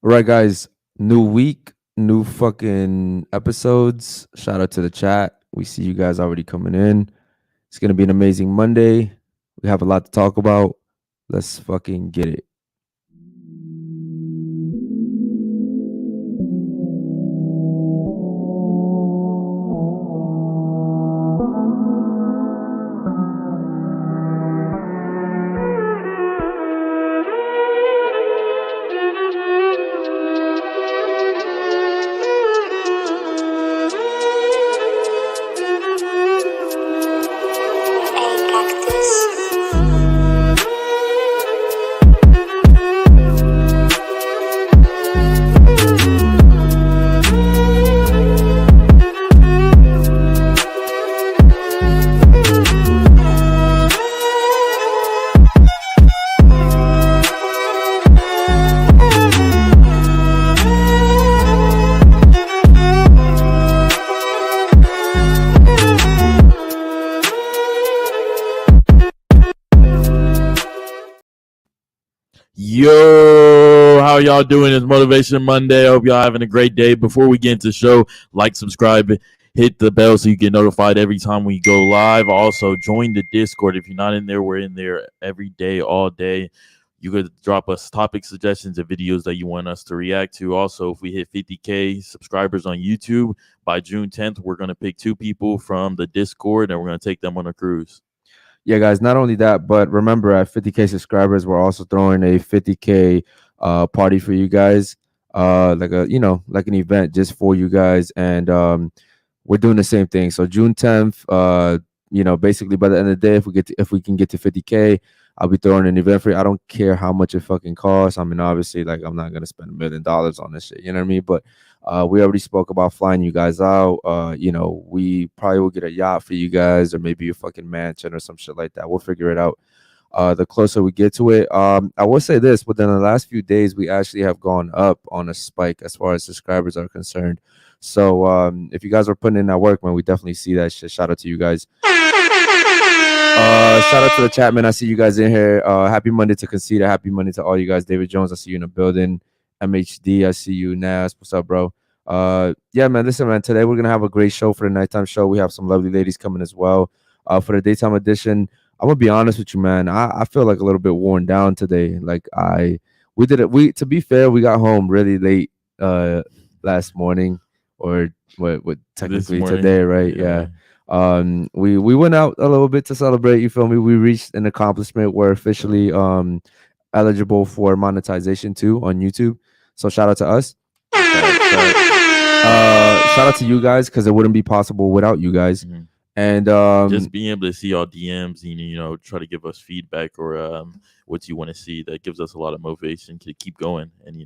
All right, guys. New week, new fucking episodes. Shout out to the chat. We see you guys already coming in. It's gonna be an amazing Monday. We have a lot to talk about. Let's fucking get it. Yo, how y'all doing? It's Motivation Monday. I hope y'all having a great day. Before we get into the show, like, subscribe, hit the bell so you get notified every time we go live. Also, join the Discord. If you're not in there, we're in there every day, all day. You could drop us topic suggestions and videos that you want us to react to. Also, if we hit 50K subscribers on YouTube by June 10th, we're going to pick 2 people from the Discord and we're going to take them on a cruise. Yeah, guys. Not only that, but remember, at 50K subscribers, we're also throwing a 50K party for you guys. Like like an event just for you guys, and we're doing the same thing. So June 10th, basically by the end of the day, if we can get to 50K, I'll be throwing an event for you. I don't care how much it fucking costs. I mean, obviously, like I'm not gonna spend $1 million on this shit. You know what I mean? But we already spoke about flying you guys out. We probably will get a yacht for you guys, or maybe a fucking mansion or some shit like that. We'll figure it out. The closer we get to it. I will say this: within the last few days, we actually have gone up on a spike as far as subscribers are concerned. So if you guys are putting in that work, man, we definitely see that shit. Shout out to you guys. Shout out to the chat, man. I see you guys in here. Happy Monday to Conceda. Happy Monday to all you guys. David Jones, I see you in the building. MHD, I see you. Nas, what's up, bro? Yeah, man. Listen, man. Today we're gonna have a great show for the nighttime show. We have some lovely ladies coming as well. For the daytime edition, I'm gonna be honest with you, man. I feel like a little bit worn down today. Like we did it. We to be fair, we got home really late last morning, or what technically today, right? Yeah. We went out a little bit to celebrate. You feel me? We reached an accomplishment. We're officially eligible for monetization too on YouTube. So shout out to us. Shout out to you guys, because it wouldn't be possible without you guys. Mhm. And Just being able to see our DMs and try to give us feedback or what you want to see, that gives us a lot of motivation to keep going. And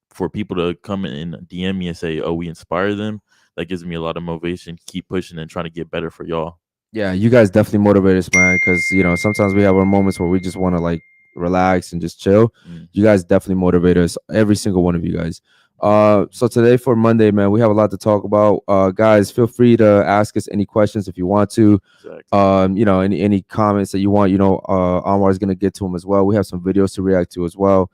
for people to come in and DM me and say, "Oh, we inspire them," that gives me a lot of motivation to keep pushing and trying to get better for y'all. yeah, you guys definitely motivate us, man. Because sometimes we have our moments where we just want to like relax and just chill. You guys definitely motivate us, every single one of you guys. So today for Monday, man, we have a lot to talk about. Guys, feel free to ask us any questions if you want to. Exactly. Any comments that you want. Anwar is gonna get to them as well. We have some videos to react to as well.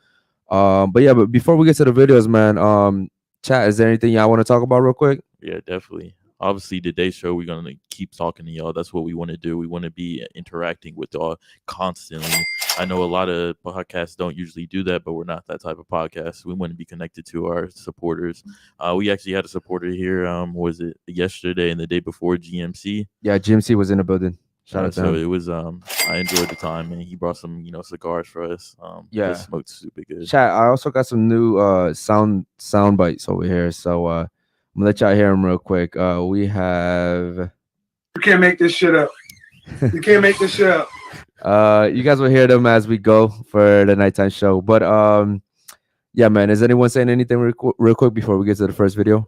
But before we get to the videos, man, chat, is there anything y'all want to talk about real quick? Yeah, definitely. Obviously, today's show, we're going to keep talking to y'all. That's what we want to do. We want to be interacting with y'all constantly. I know a lot of podcasts don't usually do that, but we're not that type of podcast. We want to be connected to our supporters. We actually had a supporter here. Was it yesterday and the day before, GMC? Yeah, GMC was in the building. Shout out to So him. it was. I enjoyed the time, and he brought some, cigars for us. Yeah. It smoked super good. Chat, I also got some new sound bites over here. So I'm gonna let y'all hear them real quick. We have You can't make this shit up. You can't make this shit up. you guys will hear them as we go for the nighttime show. But yeah, man, is anyone saying anything real quick before we get to the first video?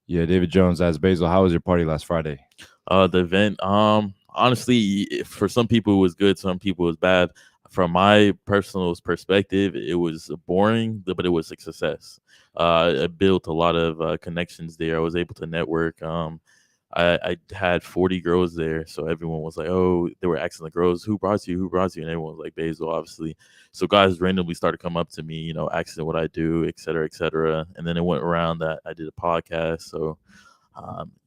Yeah, David Jones as Basil. How was your party last Friday? The event, honestly, for some people it was good, some people it was bad. From my personal perspective, it was boring, but it was a success. I built a lot of connections there. I was able to network. I had 40 girls there, so everyone was like, "Oh," they were asking the girls, "Who brought you? Who brought you?" And everyone was like, "Basil, obviously." So guys randomly started coming up to me, asking what I do, et cetera, et cetera. And then it went around that I did a podcast, so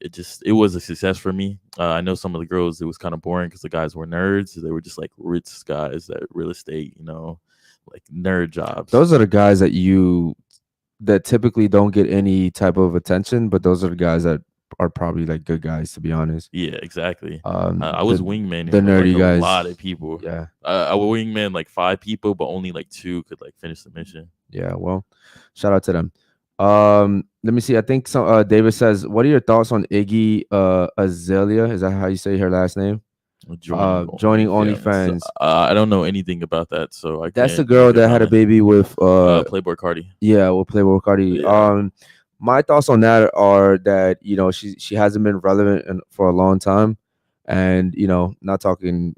it was a success for me. I know some of the girls it was kind of boring because the guys were nerds. They were just like rich guys that real estate, like nerd jobs. Those are the guys that typically don't get any type of attention, but those are the guys that are probably like good guys, to be honest. Yeah, exactly. I was wingman the for like nerdy a guys. lot of people. Yeah. I was wingman like 5 people, but only like 2 could like finish the mission. Yeah, well, shout out to them. Let me see. I think some David says, "What are your thoughts on Iggy Azalea? Is that how you say her last name? Joining OnlyFans. I don't know anything about that, so I That's the can't girl make a that had a comment. baby with Playboy Cardi. yeah, with Playboy Cardi. Yeah. My thoughts on that are that she hasn't been relevant for a long time, and not talking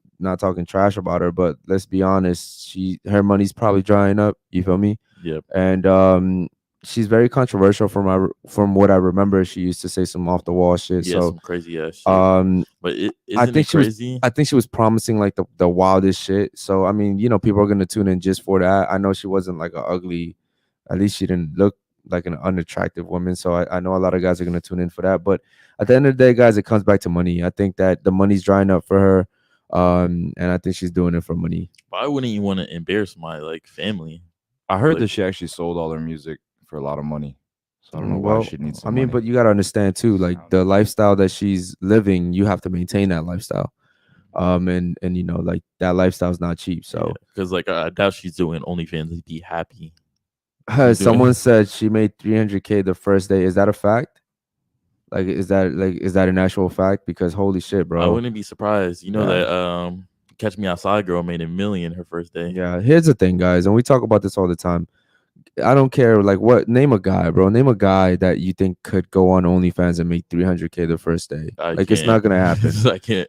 trash about her, but let's be honest, her money's probably drying up. You feel me? Yep. And she's very controversial from what I remember. She used to say some off the wall shit. Yeah, So some crazy ass shit. But I think she was crazy? I think she was promising like the wildest shit. So I mean, people are gonna tune in just for that. I know she wasn't like an ugly, at least she didn't look like an unattractive woman. So I know a lot of guys are gonna tune in for that. But at the end of the day, guys, it comes back to money. I think that the money's drying up for her. And I think she's doing it for money. Why wouldn't you want to embarrass my like family? I heard Like- that she actually sold all her music for a lot of money. So I don't know Well, why she needs some I mean, money. but you gotta understand too, like the lifestyle that she's living, you have to maintain that lifestyle. And like that lifestyle is not cheap. So because like I doubt she's doing OnlyFans to be happy. someone said she made 300K the first day. Is that a fact? Like, is that an actual fact? Because holy shit, bro. I wouldn't be surprised. You know Yeah. that Catch Me Outside girl made $1 million her first day. Yeah. Here's the thing, guys, and we talk about this all the time. I don't care. Like, name a guy, bro. Name a guy that you think could go on OnlyFans and make 300K the first day. It's not gonna happen. I can't.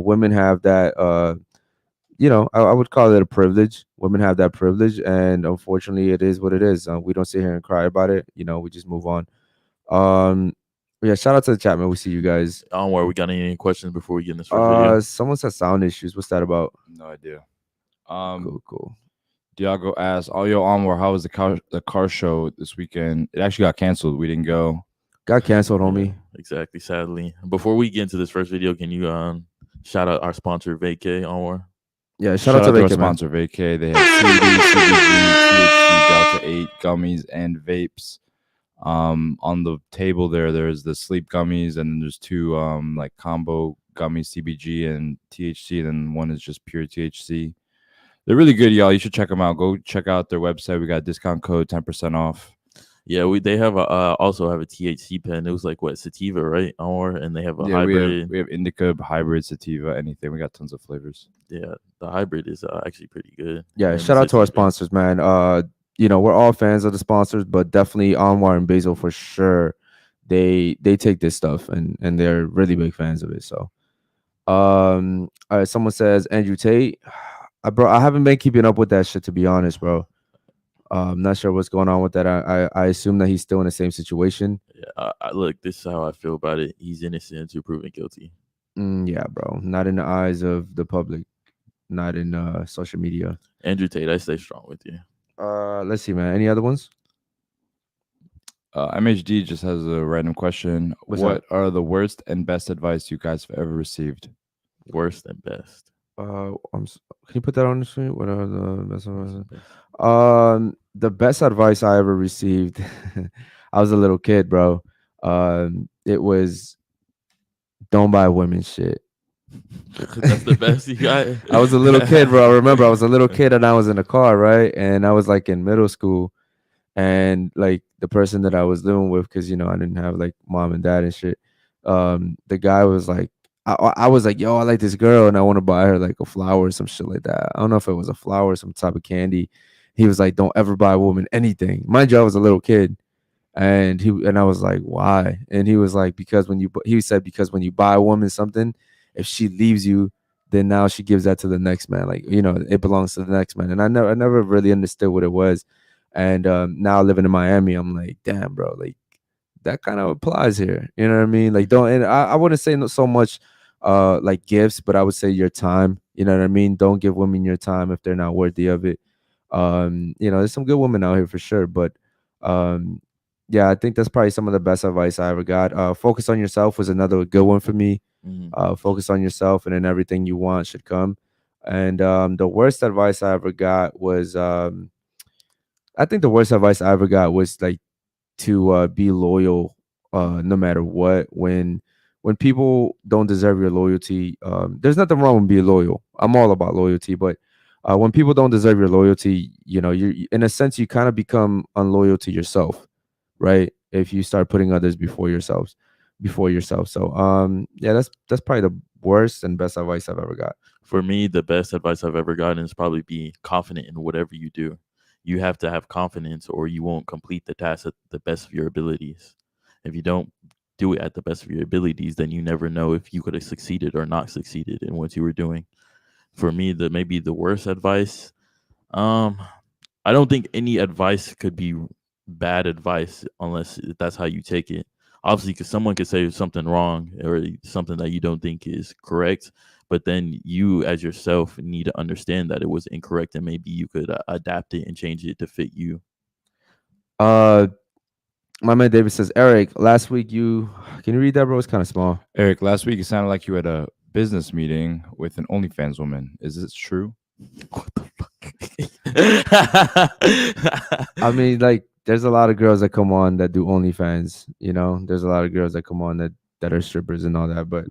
Women have that. I would call it a privilege. Women have that privilege, and unfortunately, it is what it is. We don't sit here and cry about it. We just move on. Yeah. Shout out to the chat, man. We see you guys. I don't worry. We got any questions before we get in this first video? Someone said sound issues. What's that about? No idea. Cool. Diago asked, "Oh, yo, Anwar, how was the car show this weekend? It actually got canceled. We didn't go. Got canceled, homie. Yeah, exactly. Sadly. Before we get into this first video, can you shout out our sponsor Vacay, Anwar? Yeah, shout out to our Vacay, man. sponsor Vacay. They have CBD, CBG, THC, Delta 8 gummies and vapes. On the table there's the sleep gummies, and then there's 2 like combo gummies, CBG and THC, and then one is just pure THC. They're really good, y'all. You should check them out. Go check out their website. We got a discount code 10% off. Yeah, they have also have a THC pen. It was like what, sativa, right? And they have a hybrid. We have indica, hybrid, sativa, anything. We got tons of flavors. Yeah, the hybrid is actually pretty good. Yeah, shout out to our sponsors, man. We're all fans of the sponsors, but definitely Anwar and Basil for sure. They take this stuff and they're really big fans of it. So, all right. Someone says Andrew Tate. Bro, I haven't been keeping up with that shit, to be honest, bro. I'm not sure what's going on with that. I assume that he's still in the same situation. Yeah, look, this is how I feel about it. He's innocent until proven guilty. Yeah, bro. Not in the eyes of the public. Not in social media. Andrew Tate, I stay strong with you. Let's see, man. Any other ones? MHD just has a random question. What are the worst and best advice you guys have ever received? Worst and best. Can you put that on the screen? What are the best advice? The best advice I ever received. I was a little kid, bro. It was don't buy women's shit. That's the best you got. I was a little kid, bro. I remember I was a little kid and I was in a car, right? And I was like in middle school, and like the person that I was living with, because I didn't have like mom and dad and shit. The guy was like, I was like, yo, I like this girl and I want to buy her like a flower or some shit like that. I don't know if it was a flower or some type of candy. He was like, don't ever buy a woman anything. Mind you, I was a little kid. And I was like, why? And he was like, because when you buy a woman something, if she leaves you, then now she gives that to the next man. Like, it belongs to the next man. And I never really understood what it was. And now living in Miami, I'm like, damn, bro, like that kind of applies here. You know what I mean? Like, don't, and I wouldn't say so much like gifts, but I would say your time. You know what I mean? Don't give women your time if they're not worthy of it. There's some good women out here for sure, but um yeah, I think that's probably some of the best advice I ever got. Focus on yourself was another good one for me. Mhm. Focus on yourself, and then everything you want should come. And the worst advice I ever got was, I think the worst advice I ever got was like to be loyal, no matter what. When people don't deserve your loyalty, there's nothing wrong with being loyal. I'm all about loyalty, but when people don't deserve your loyalty, you in a sense you kind of become unloyal to yourself, right? If you start putting others before yourself. So yeah, that's probably the worst and best advice I've ever got. For me, the best advice I've ever gotten is probably be confident in whatever you do. You have to have confidence, or you won't complete the task at the best of your abilities. If you don't do it at the best of your abilities, then you never know if you could have succeeded or not succeeded in what you were doing. For me, maybe the worst advice, um, I don't think any advice could be bad advice unless that's how you take it. Obviously, because someone could say something wrong or something that you don't think is correct, but then you, as yourself, need to understand that it was incorrect, and maybe you could adapt it and change it to fit you. Uh, my man David says, Eric, last week you can you read that, bro? It's kind of small. Eric, last week it sounded like you had a business meeting with an OnlyFans woman. Is this true? What the fuck? I mean, like, there's a lot of girls that come on that do OnlyFans. There's a lot of girls that come on that are strippers and all that. But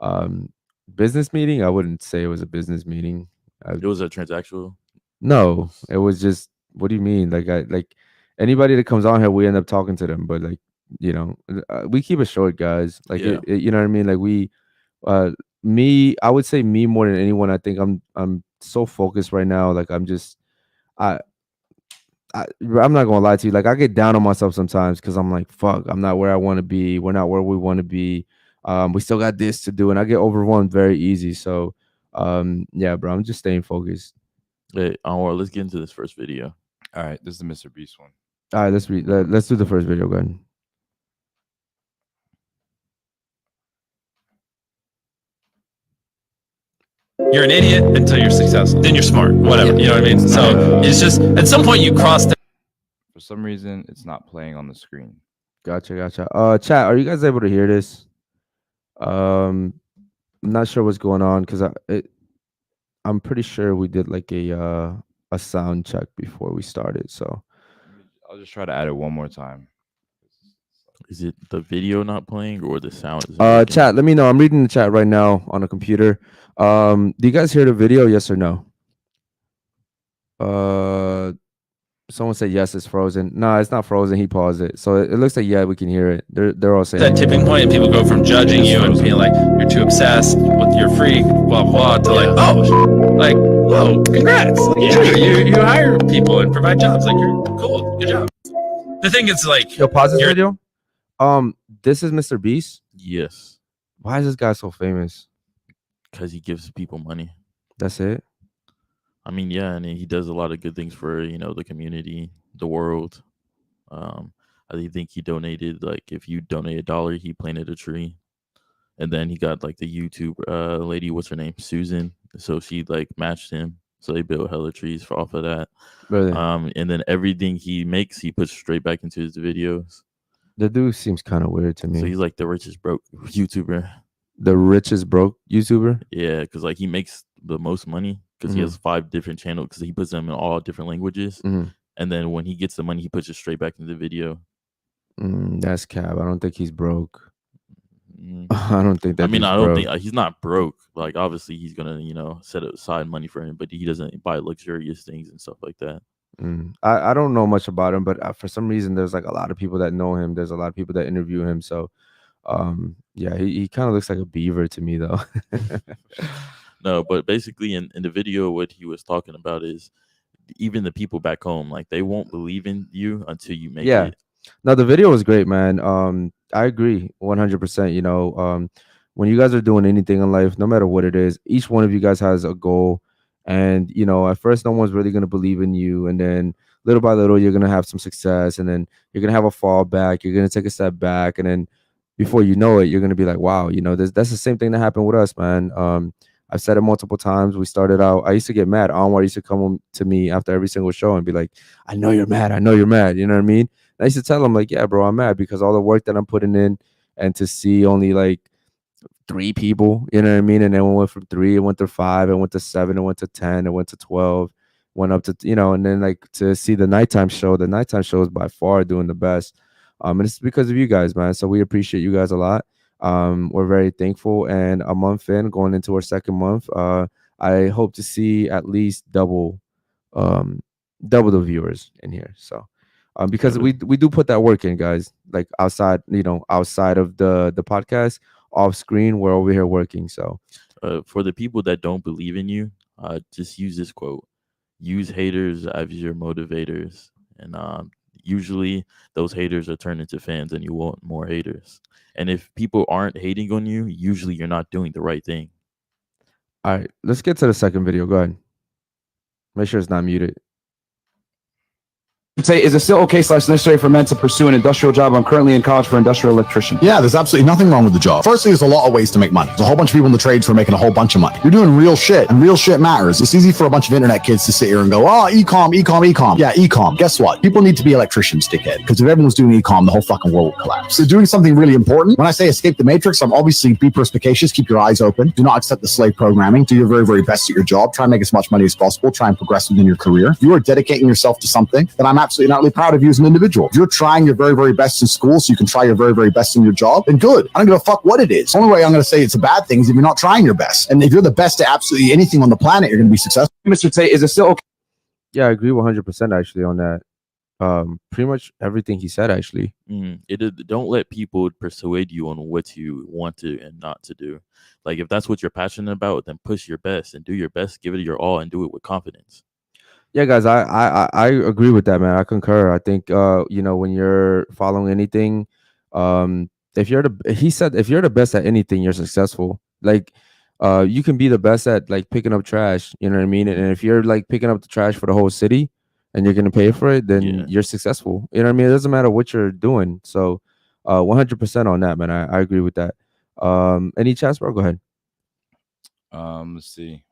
um, business meeting, I wouldn't say it was a business meeting. It was a transactional. No, it was just. What do you mean? Like anybody that comes on here, we end up talking to them. But like, we keep it short, guys. Like, Yeah. you know what I mean? Like I would say me more than anyone. I think I'm so focused right now. Like I I'm not gonna lie to you. Like, I get down on myself sometimes because I'm like, fuck, I'm not where I want to be. We're not where we want to be. We still got this to do, and I get overwhelmed very easy. So, yeah, bro, I'm just staying focused. Hey, let's get into this first video. All right, this is the Mr. Beast one. All right, let's do the first video. Go ahead. You're an idiot until you're successful. Then you're smart. Whatever. You know what I mean? So it's just at some point you cross that. For some reason, it's not playing on the screen. Gotcha. Chat, are you guys able to hear this? I'm not sure what's going on because I'm pretty sure we did like a sound check before we started. So I'll just try to add it one more time. Is it the video not playing or the sound? Isn't working? Chat, let me know. I'm reading the chat right now on a computer. Do you guys hear the video? Yes or no? Someone said yes, it's frozen. No, it's not frozen. He paused it, so it looks like yeah, we can hear it. They're all saying That tipping point, and people go from judging you and being like, you're too obsessed with your freak, blah blah, to like, like, whoa, congrats. You hire people and provide jobs. Like, you're cool. Good job. The thing is, like, Yo, pause this video. This is Mr. Beast. Yes, Why is this guy so famous? because he gives people money. That's it. I mean, yeah, and he does a lot of good things for the community, the world. I think he donated, like, if you donate $1, he planted a tree, and then he got like the YouTube lady, what's her name, Susan. So she like matched him, so they built hella trees off of that. Really? And then everything he makes, he puts straight back into his videos. The dude seems kind of weird to me. So he's like the richest broke YouTuber. The richest broke YouTuber. Yeah, because like he makes the most money because he has 5 different channels because he puts them in all different languages. And then when he gets the money, he puts it straight back into the video. That's cap. I don't think he's broke. I don't think that. I mean, I broke. don't think he's not broke. Like, obviously, he's gonna set aside money for him, but he doesn't buy luxurious things and stuff like that. I don't know much about him, but for some reason, there's like a lot of people that know him. There's a lot of people that interview him. So, yeah, he kind of looks like a beaver to me, though. No, but basically, in the video, what he was talking about is even the people back home, like, they won't believe in you until you make it. No, the video was great, man. I agree 100%. When you guys are doing anything in life, no matter what it is, each one of you guys has a goal. And, at first, no one's really going to believe in you. And then little by little, you're gonna have some success, and then you're gonna have a fall back. You're gonna take a step back, and then before you know it, you're gonna be like, wow, that's the same thing that happened with us, man. I've said it multiple times. We started out. I used to get mad. Anwar used to come to me after every single show and be like, "I know you're mad. I know you're mad." You know what I mean? And I used to tell him like, "Yeah, bro, I'm mad because all the work that I'm putting in, and to see only like 3 people, you know what I mean? And then we went from 3, it went to 5, it went to 7, it went to 10, it went to 12, went up to and then like to see the nighttime show. The nighttime show is by far doing the best. And it's because of you guys, man. So we appreciate you guys a lot. We're very thankful. And a month in, going into our second month, I hope to see at least um, double the viewers in here. So, because we do put that work in, guys. Like outside, outside of the podcast, off screen, we're over here working. So, For the people that don't believe in you, just use this quote: "Use haters as your motivators," and usually those haters are turned into fans, and you want more haters. And if people aren't hating on you, usually you're not doing the right thing. all right, let's get to the second video. Go ahead. Make sure it's not muted. Say, is it still okay / necessary for men to pursue an industrial job? I'm currently in college for industrial electrician. Yeah, there's absolutely nothing wrong with the job. Firstly, there's a lot of ways to make money. There's a whole bunch of people in the trades who are making a whole bunch of money. You're doing real shit, and real shit matters. It's easy for a bunch of internet kids to sit here and go, oh, e-com. Yeah, e-com. Guess what? People need to be electricians, dickhead. Because if everyone's doing e-com, the whole fucking world will collapse. So doing something really important. When I say escape the matrix, I'm obviously be perspicacious, keep your eyes open. Do not accept the slave programming. Do your very, very best at your job. Try and make as much money as possible. Try and progress within your career. If you are dedicating yourself to something, then I'm absolutely not really proud of you as an individual. If you're trying your very, very best in school so you can try your very, very best in your job, then good. I don't give a fuck what it is. The only way I'm going to say it's a bad thing is if you're not trying your best. And if you're the best at absolutely anything on the planet, you're going to be successful. Mr. Tate, is it still okay? Yeah, I agree 100% actually on that. Pretty much everything he said actually. Don't let people persuade you on what you want to and not to do. Like if that's what you're passionate about, then push your best and do your best, give it your all, and do it with confidence. Yeah, guys, I agree with that, man. I concur. I think when you're following anything, if you're the best at anything, you're successful. Like you can be the best at like picking up trash, you know what I mean? And if you're like picking up the trash for the whole city and you're gonna pay for it, then you're successful. You know what I mean? It doesn't matter what you're doing. So 100% on that, man. I agree with that. Any chats, bro? Go ahead. Let's see.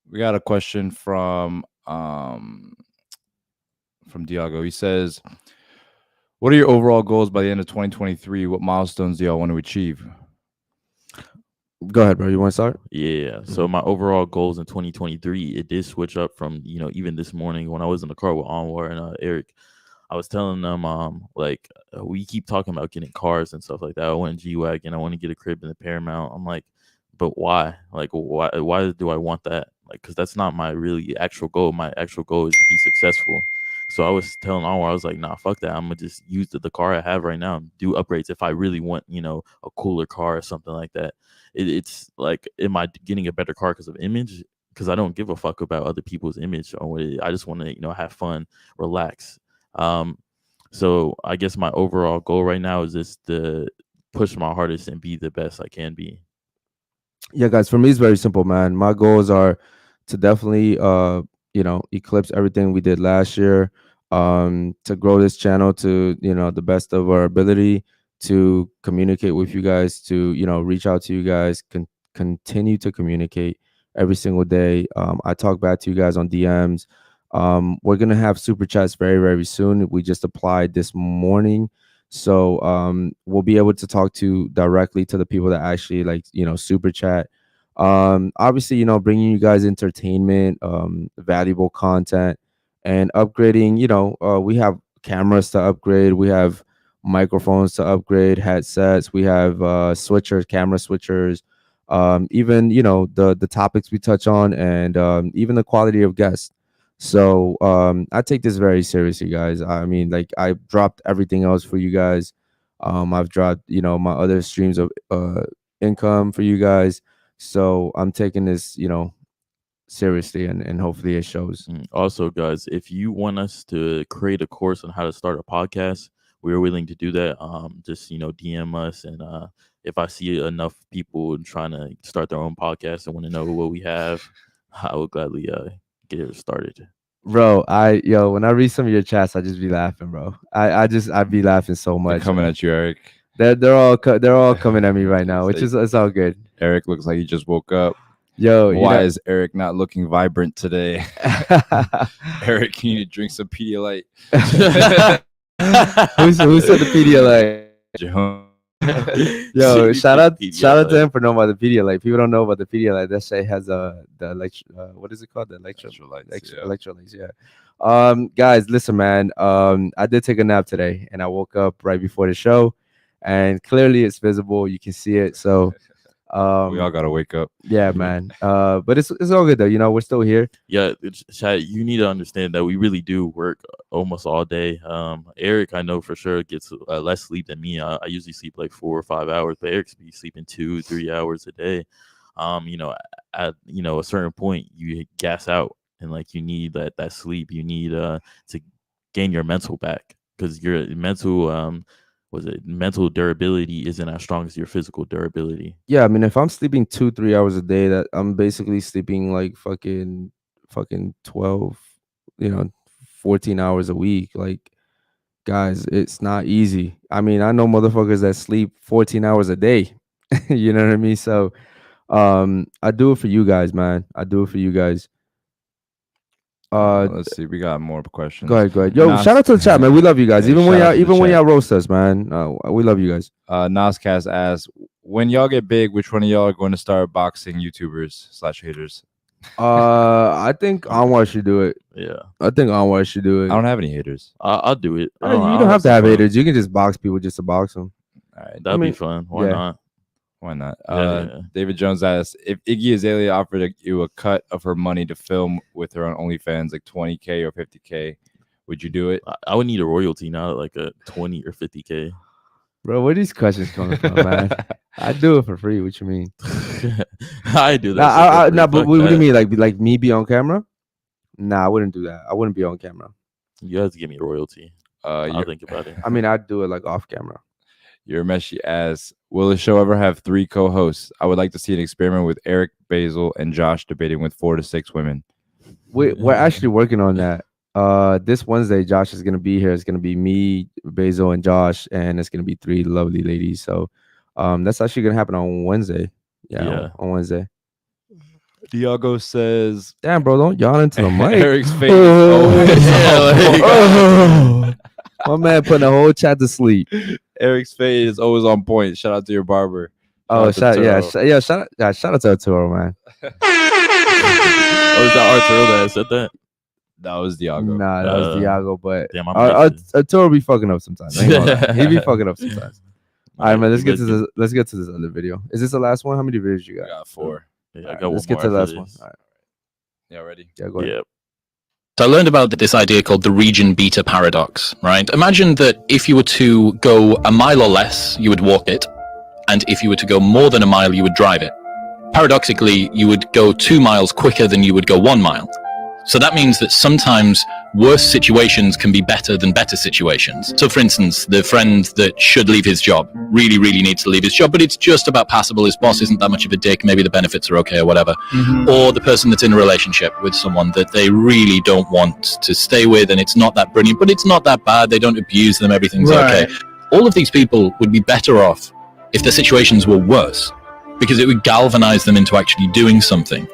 We got a question from Diago. He says, what are your overall goals by the end of 2023? What milestones do y'all want to achieve? Go ahead, bro. You want to start? Yeah. So my overall goals in 2023, it did switch up from, even this morning when I was in the car with Anwar and Eric. I was telling them, we keep talking about getting cars and stuff like that. I want a G-Wagon. I want to get a crib in the Paramount. I'm like, but why? Like, why do I want that? Like, because that's not my really actual goal. My actual goal is to be successful. So I was telling Anwar, I was like, nah, fuck that. I'm going to just use the car I have right now and do upgrades if I really want, a cooler car or something like that. It's like, am I getting a better car because of image? Because I don't give a fuck about other people's image. I just want to, have fun, relax. So I guess my overall goal right now is just to push my hardest and be the best I can be. Yeah, guys, for me, it's very simple, man. My goals are to definitely, eclipse everything we did last year, to grow this channel to, the best of our ability, to communicate with you guys, to, reach out to you guys, continue to communicate every single day. I talk back to you guys on DMs. We're going to have super chats very, very soon. We just applied this morning. So we'll be able to talk directly to the people that actually super chat. Obviously, bringing you guys entertainment, valuable content, and upgrading. We have cameras to upgrade. We have microphones to upgrade, headsets. We have camera switchers. Even the topics we touch on, and even the quality of guests. So I take this very seriously, guys. I mean, I dropped everything else for you guys. I've dropped, my other streams of income for you guys. So I'm taking this, seriously, and hopefully it shows. Also, guys, if you want us to create a course on how to start a podcast, we're willing to do that. Just DM us, and if I see enough people trying to start their own podcast and want to know what we have, I will gladly get it started. Bro, when I read some of your chats, I just be laughing, bro. I'd be laughing so They're much. coming at you, Eric. They're all coming at me right now, which is it's all good. Eric looks like he just woke up. Yo, Why is Eric not looking vibrant today? Eric, you need to drink some Pedialyte. who said the Pedialyte? Yo, shout out to him for knowing about the Pedialyte. People don't know about the Pedialyte. That shit has the what is it called? The electrolytes. Yeah. Guys, listen, man. I did take a nap today, and I woke up right before the show, and clearly it's visible. You can see it. So. We all gotta wake up. Yeah, man. But it's all good though. You know, we're still here. Yeah, Chad, you need to understand that we really do work almost all day. Eric, I know for sure gets less sleep than me. I usually sleep like 4 or 5 hours, but Eric's be sleeping 2-3 hours a day. You know, at a certain point, you gas out, and like you need that sleep. You need to gain your mental back, because your mental durability isn't as strong as your physical durability. Yeah, I mean, if I'm sleeping 2-3 hours a day, that I'm basically sleeping like fucking 12, 14 hours a week. Like, guys, it's not easy. I mean, I know motherfuckers that sleep 14 hours a day. You know what I mean? So I do it for you guys, man. I do it for you guys. Let's see, we got more questions. Go ahead. Yo, shout out to the chat, man. We love you guys. Even when y'all roast us, man. We love you guys. Nascast asks, when y'all get big, which one of y'all are going to start boxing YouTubers/haters? I think Anwar should do it. Yeah, I think Anwar should do it. I don't have any haters. I'll do it. You don't have to have haters. You can just box people just to box them. All right, that'd be fun. Why not? Why not? Yeah. David Jones asks, if Iggy Azalea offered you a cut of her money to film with her on OnlyFans, like 20K or 50K, would you do it? I would need a royalty, not like a 20 or 50K. Bro, where are these questions coming from, man? I do it for free. What you mean? I do that. But what do you mean? Like me be on camera? Nah, I wouldn't do that. I wouldn't be on camera. You have to give me a royalty. I'll think about it. I mean, I'd do it like off camera. Your Meshi asks, will the show ever have 3 co-hosts? I would like to see an experiment with Eric, Basil, and Josh debating with 4 to 6 women. We're actually working on that. This Wednesday, Josh is gonna be here. It's gonna be me, Basil, and Josh, and it's gonna be 3 lovely ladies. So, that's actually gonna happen on Wednesday. Yeah. On Wednesday. Diago says, "Damn, bro, don't yawn into the mic." Eric's face. My man putting the whole chat to sleep. Eric's fade is always on point. Shout out to your barber. Shout out to Arturo, man. Oh, is that Arturo that said that? That was Diago. Nah, that was Diago, but damn, Arturo be fucking up sometimes. He be fucking up sometimes. All right, man. Let's get to this other video. Is this the last one? How many videos you got? I got 4. Yeah, I got let's get to the last one. All right. Yeah, ready? Yeah, go ahead. Yeah. So I learned about this idea called the region beta paradox, right? Imagine that if you were to go a mile or less, you would walk it. And if you were to go more than a mile, you would drive it. Paradoxically, you would go 2 miles quicker than you would go 1 mile. So that means that sometimes worse situations can be better than better situations. So for instance, the friend that should leave his job really needs to leave his job, but it's just about passable. His boss isn't that much of a dick. Maybe the benefits are okay or whatever. Mm-hmm. Or the person that's in a relationship with someone that they really don't want to stay with, and it's not that brilliant, but it's not that bad. They don't abuse them. Everything's okay. All of these people would be better off if their situations were worse, because it would galvanize them into actually doing something.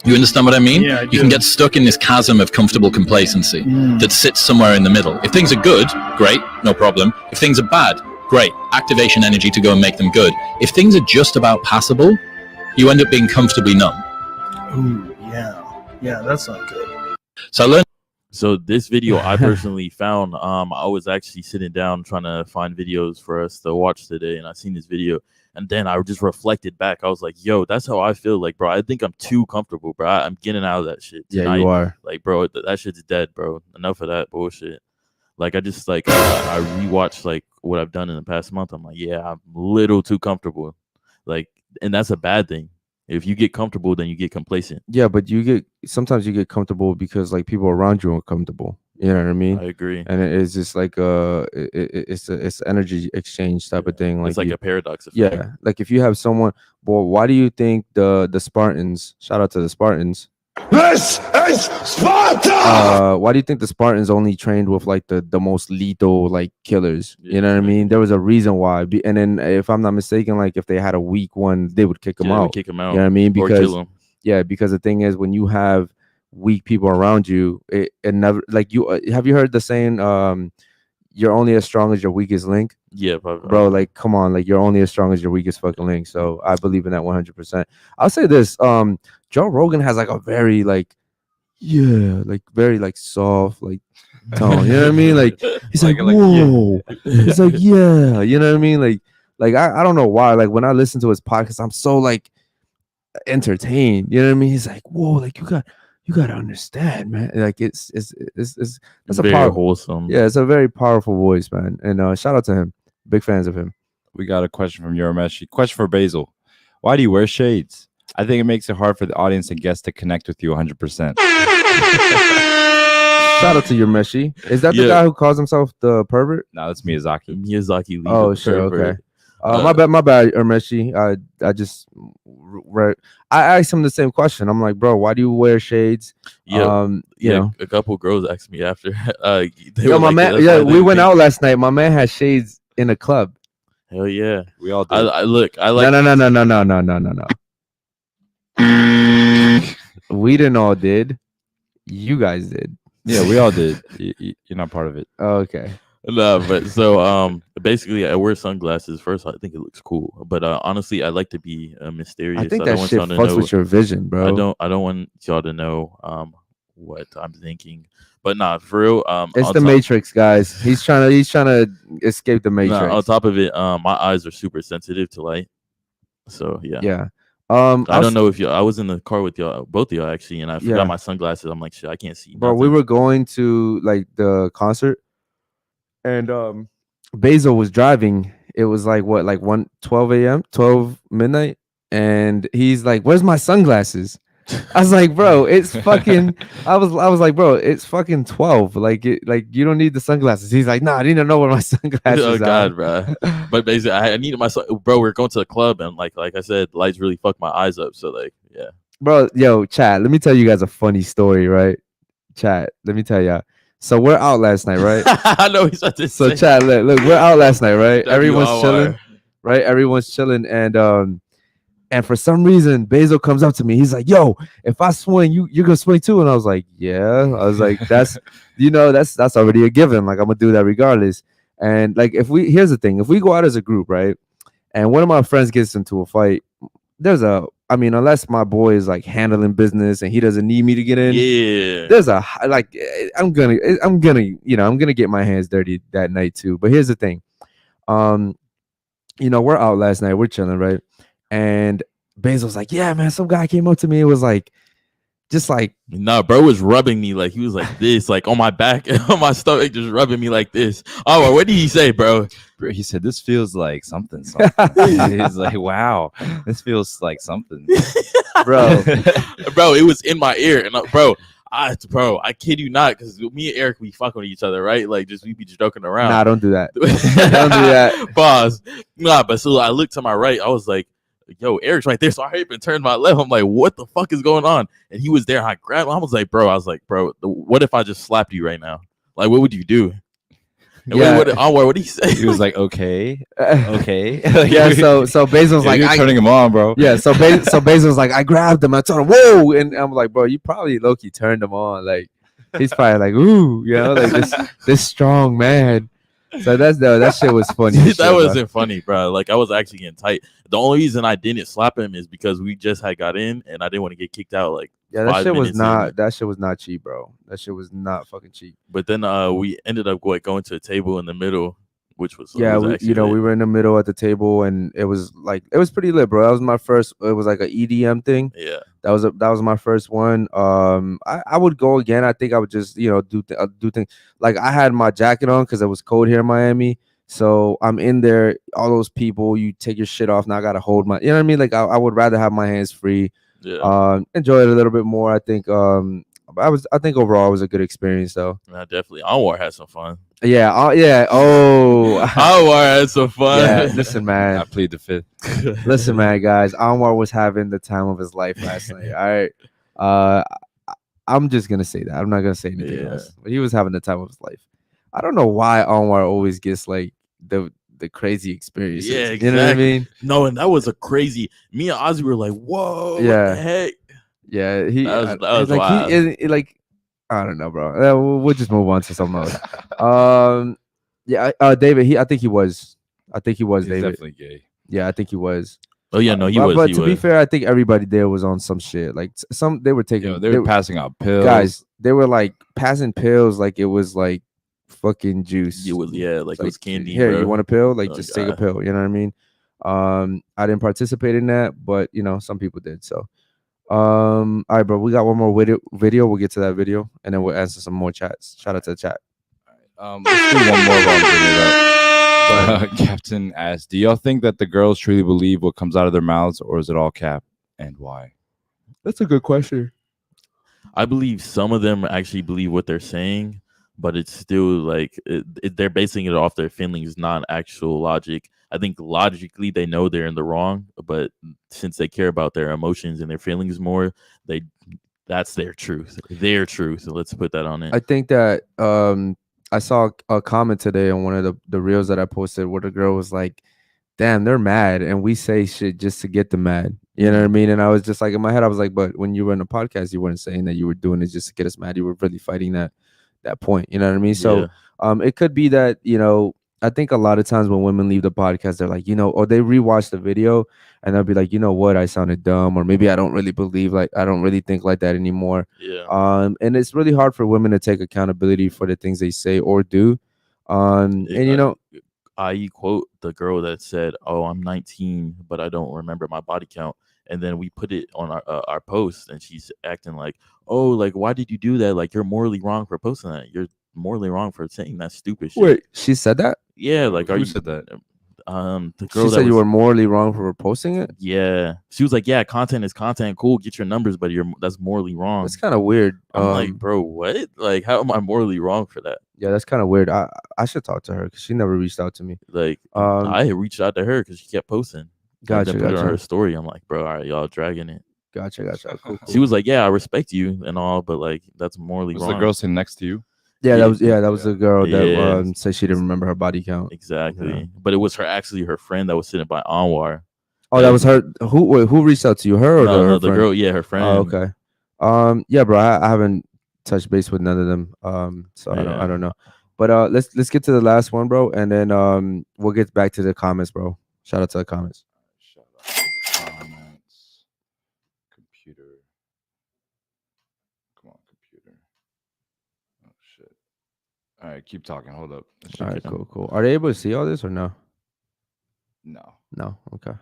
You understand what I mean? Yeah, I do. You can get stuck in this chasm of comfortable complacency that sits somewhere in the middle. If things are good, great, no problem. If things are bad, great, activation energy to go and make them good. If things are just about passable, you end up being comfortably numb. Ooh, yeah, that's not good. So I learned. So this video I personally found, I was actually sitting down trying to find videos for us to watch today, and I seen this video, and then I just reflected back. I was like, yo, that's how I feel. Like, bro, I think I'm too comfortable, bro. I'm getting out of that shit tonight. Yeah, you are. Like, bro, that shit's dead, bro. Enough of that bullshit. Like, I just, like, I rewatched, like, what I've done in the past month. I'm like, yeah, I'm a little too comfortable. Like, and that's a bad thing. If you get comfortable, then you get complacent. Yeah, but sometimes you get comfortable because like people around you are comfortable. You know what I mean? I agree. And it's just like it's energy exchange type of thing. Like it's like a paradox effect. Yeah, like if you have someone, well, why do you think the Spartans? Shout out to the Spartans. This is Sparta! Why do you think the Spartans only trained with like the most lethal like killers? You know what I mean? There was a reason why. And then if I'm not mistaken, like if they had a weak one, they would kick them Yeah, out. kick him out. You know what I mean? Or Because kill him. yeah, because the thing is, when you have weak people around you, it never like you. Have you heard the saying? You're only as strong as your weakest link. Yeah, Bro. Like, come on, like you're only as strong as your weakest fucking link. So I believe in that 100%. I'll say this: Joe Rogan has like a very like, very like soft like tone. You know what I mean? Like he's like whoa. He's like yeah. You know what I mean? Like I don't know why. Like when I listen to his podcast, I'm so like entertained. You know what I mean? He's like whoa. Like you gotta understand, man. Like it's that's a very powerful, wholesome. yeah, it's a very powerful voice, man. And shout out to him. Big fans of him. We got a question from Euromeshi. Question for Basil. Why do you wear shades? I think it makes it hard for the audience and guests to connect with you 100%. Shout out to your Meshi. Is that the guy who calls himself the pervert? No, that's Miyazaki. Miyazaki. Oh shit. Okay. My bad, Urmeshi. I just I asked him the same question. I'm like, bro, why do you wear shades? Yeah, you know, a couple girls asked me after. Yo, my man. Yeah, we went out last night. My man had shades in a club. Hell yeah, we all did. I like. No. We didn't all did. You guys did. Yeah, we all did. You're not part of it. Oh, okay. No, but so basically I wear sunglasses. First, I think it looks cool, but honestly, I like to be mysterious. I think don't that want shit y'all to fucks know, with your vision, bro. I don't want y'all to know what I'm thinking. But nah, for real, it's the Matrix, guys. He's trying to escape the Matrix. Nah, on top of it, my eyes are super sensitive to light. So yeah. Yeah. I don't know if I was in the car with y'all, both of y'all actually, and I forgot my sunglasses. I'm like, shit, I can't see. Bro, nothing. we were going to like the concert, and Basil was driving. It was like what, like 12 a.m., 12 midnight, and he's like, "Where's my sunglasses?" I was like, "Bro, it's fucking." I was like, "Bro, it's fucking 12. Like you don't need the sunglasses." He's like, "Nah, I didn't know where my sunglasses." Oh God, are. bro. But basically, I needed my bro. We're going to the club, and like I said, lights really fucked my eyes up. So like, yeah. Bro, yo, chat. Let me tell you guys a funny story, right? Chat. Let me tell y'all. So we're out last night, right? I know he's about to so say. Chat, look, we're out last night, right? Everyone's chilling, right? Everyone's chilling, and for some reason, Basil comes up to me. He's like, "Yo, if I swing, you're gonna swing too." And I was like, "Yeah." I was like, "That's, that's already a given. Like, I'm gonna do that regardless." And like, here's the thing: if we go out as a group, right, and one of my friends gets into a fight, unless my boy is like handling business and he doesn't need me to get in, yeah, I'm gonna get my hands dirty that night too. But here's the thing, we're out last night, we're chilling, right? And Basil's like, "Yeah, man, some guy came up to me. It was like, just like, nah, bro was rubbing me like he was like this, like on my back and on my stomach, just rubbing me like this." Oh, what did he say, bro? He said, "This feels like something." He's like, "Wow, this feels like something." bro, it was in my ear, and I kid you not, because me and Eric, we fuck with each other, right? Like, we be joking around. Nah, don't do that. Don't do that. Pause. Nah, but so I looked to my right. I was like, "Yo, Eric's right there." So I even turned my left. I'm like, "What the fuck is going on?" And he was there. I grabbed him. I was like, bro, what if I just slapped you right now? Like, what would you do? And yeah. What did he say? He was like, "Okay, okay." Yeah. So Basil's like, "You're turning him on, bro." Yeah. So Basil's like, I grabbed him. I told him, "Whoa!" And I'm like, "Bro, you probably low-key turned him on. Like, he's probably like, ooh, like this strong man." So that shit was funny. That wasn't funny, bro. Like, I was actually getting tight. The only reason I didn't slap him is because we just had got in, and I didn't want to get kicked out. Like, yeah, that shit was not cheap, bro. That shit was not fucking cheap. But then we ended up going to a table in the middle, which was we were in the middle at the table, and it was pretty lit, bro. That was my first. It was like an EDM thing. Yeah, that was my first one. I would go again. I think I would just do things. Like, I had my jacket on because it was cold here in Miami. So I'm in there. All those people, you take your shit off. Now I gotta hold my. You know what I mean? Like, I would rather have my hands free. Yeah. Enjoy it a little bit more. I think. I think overall it was a good experience though. Nah, definitely. Anwar had some fun. Yeah. Yeah. Oh. Anwar had some fun. Yeah. Listen, man. I plead the fifth. Listen, man, guys. Anwar was having the time of his life last night. All right. I'm just gonna say that. I'm not gonna say anything Yeah. else. But he was having the time of his life. I don't know why Anwar always gets like the crazy experiences. Yeah, You know what I exactly. mean? No, and that was a crazy. Me and Ozzy were like, "Whoa, what Yeah. the heck?" Yeah, he That was like wild. like I don't know, bro. We'll just move on to something else. Yeah, David. I think he was. He's David. definitely gay. Yeah, I think he was. Oh yeah, no, he but, was. But he to be was. fair, I think everybody there was on some shit. Like they were taking. They were passing out pills. Guys, they were like passing pills like it was like fucking juice. It was like it was candy. Here, bro. you want a pill? Like Oh, just take a God. pill. You know what I mean? I didn't participate in that, but some people did. So, all right, bro. We got one more video. We'll get to that video, and then we'll answer some more chats. Shout out to the chat. Let's do one more while I'm bringing it up. Captain asked, do y'all think that the girls truly believe what comes out of their mouths, or is it all cap, and why? That's a good question. I believe some of them actually believe what they're saying, but it's still like they're basing it off their feelings, not actual logic. I think logically they know they're in the wrong, but since they care about their emotions and their feelings more, that's their truth. Their truth. Let's put that on it. I think that I saw a comment today on one of the reels that I posted where the girl was like, damn, they're mad and we say shit just to get them mad. You know what I mean? And I was just like, in my head, I was like, but when you were in a podcast, you weren't saying that you were doing it just to get us mad. You were really fighting that point. You know what I mean? So it could be that, I think a lot of times when women leave the podcast, they're like, or they rewatch the video and they'll be like, you know what, I sounded dumb, or maybe I don't really I don't really think like that anymore. Yeah. And it's really hard for women to take accountability for the things they say or do. I quote the girl that said, "Oh, I'm 19, but I don't remember my body count." And then we put it on our post, and she's acting like, "Oh, like why did you do that? Like you're morally wrong for posting that. You're morally wrong for saying that stupid shit." Wait, she said that? Yeah, like Who said that? The girl She that said you were morally wrong for posting it. Yeah, she was like, "Yeah, content is content. Cool, get your numbers, but that's morally wrong." That's kind of weird. I'm like, bro, what? Like, how am I morally wrong for that? Yeah, that's kind of weird. I should talk to her because she never reached out to me. Like, I reached out to her because she kept posting. Gotcha. Put it on her story. I'm like, bro, all right, y'all dragging it. Gotcha. Cool. She was like, "Yeah, I respect you and all, but like, that's morally Was wrong." the girl sitting next to you? Yeah, that was the girl that Yeah. said she didn't remember her body count. Exactly. Yeah. But it was her friend that was sitting by Anwar. Oh, that was her. Who reached out to you? Her or No, her the friend? girl. Yeah, her friend. Oh, okay. Yeah, bro. I haven't touched base with none of them. So I don't know. But let's get to the last one, bro, and then we'll get back to the comments, bro. Shout out to the comments. Shout out to the comments. Computer. Come on, computer. Oh shit. All right, keep talking. Hold up. All right, cool. Are they able to see all this or no? No. No. Okay.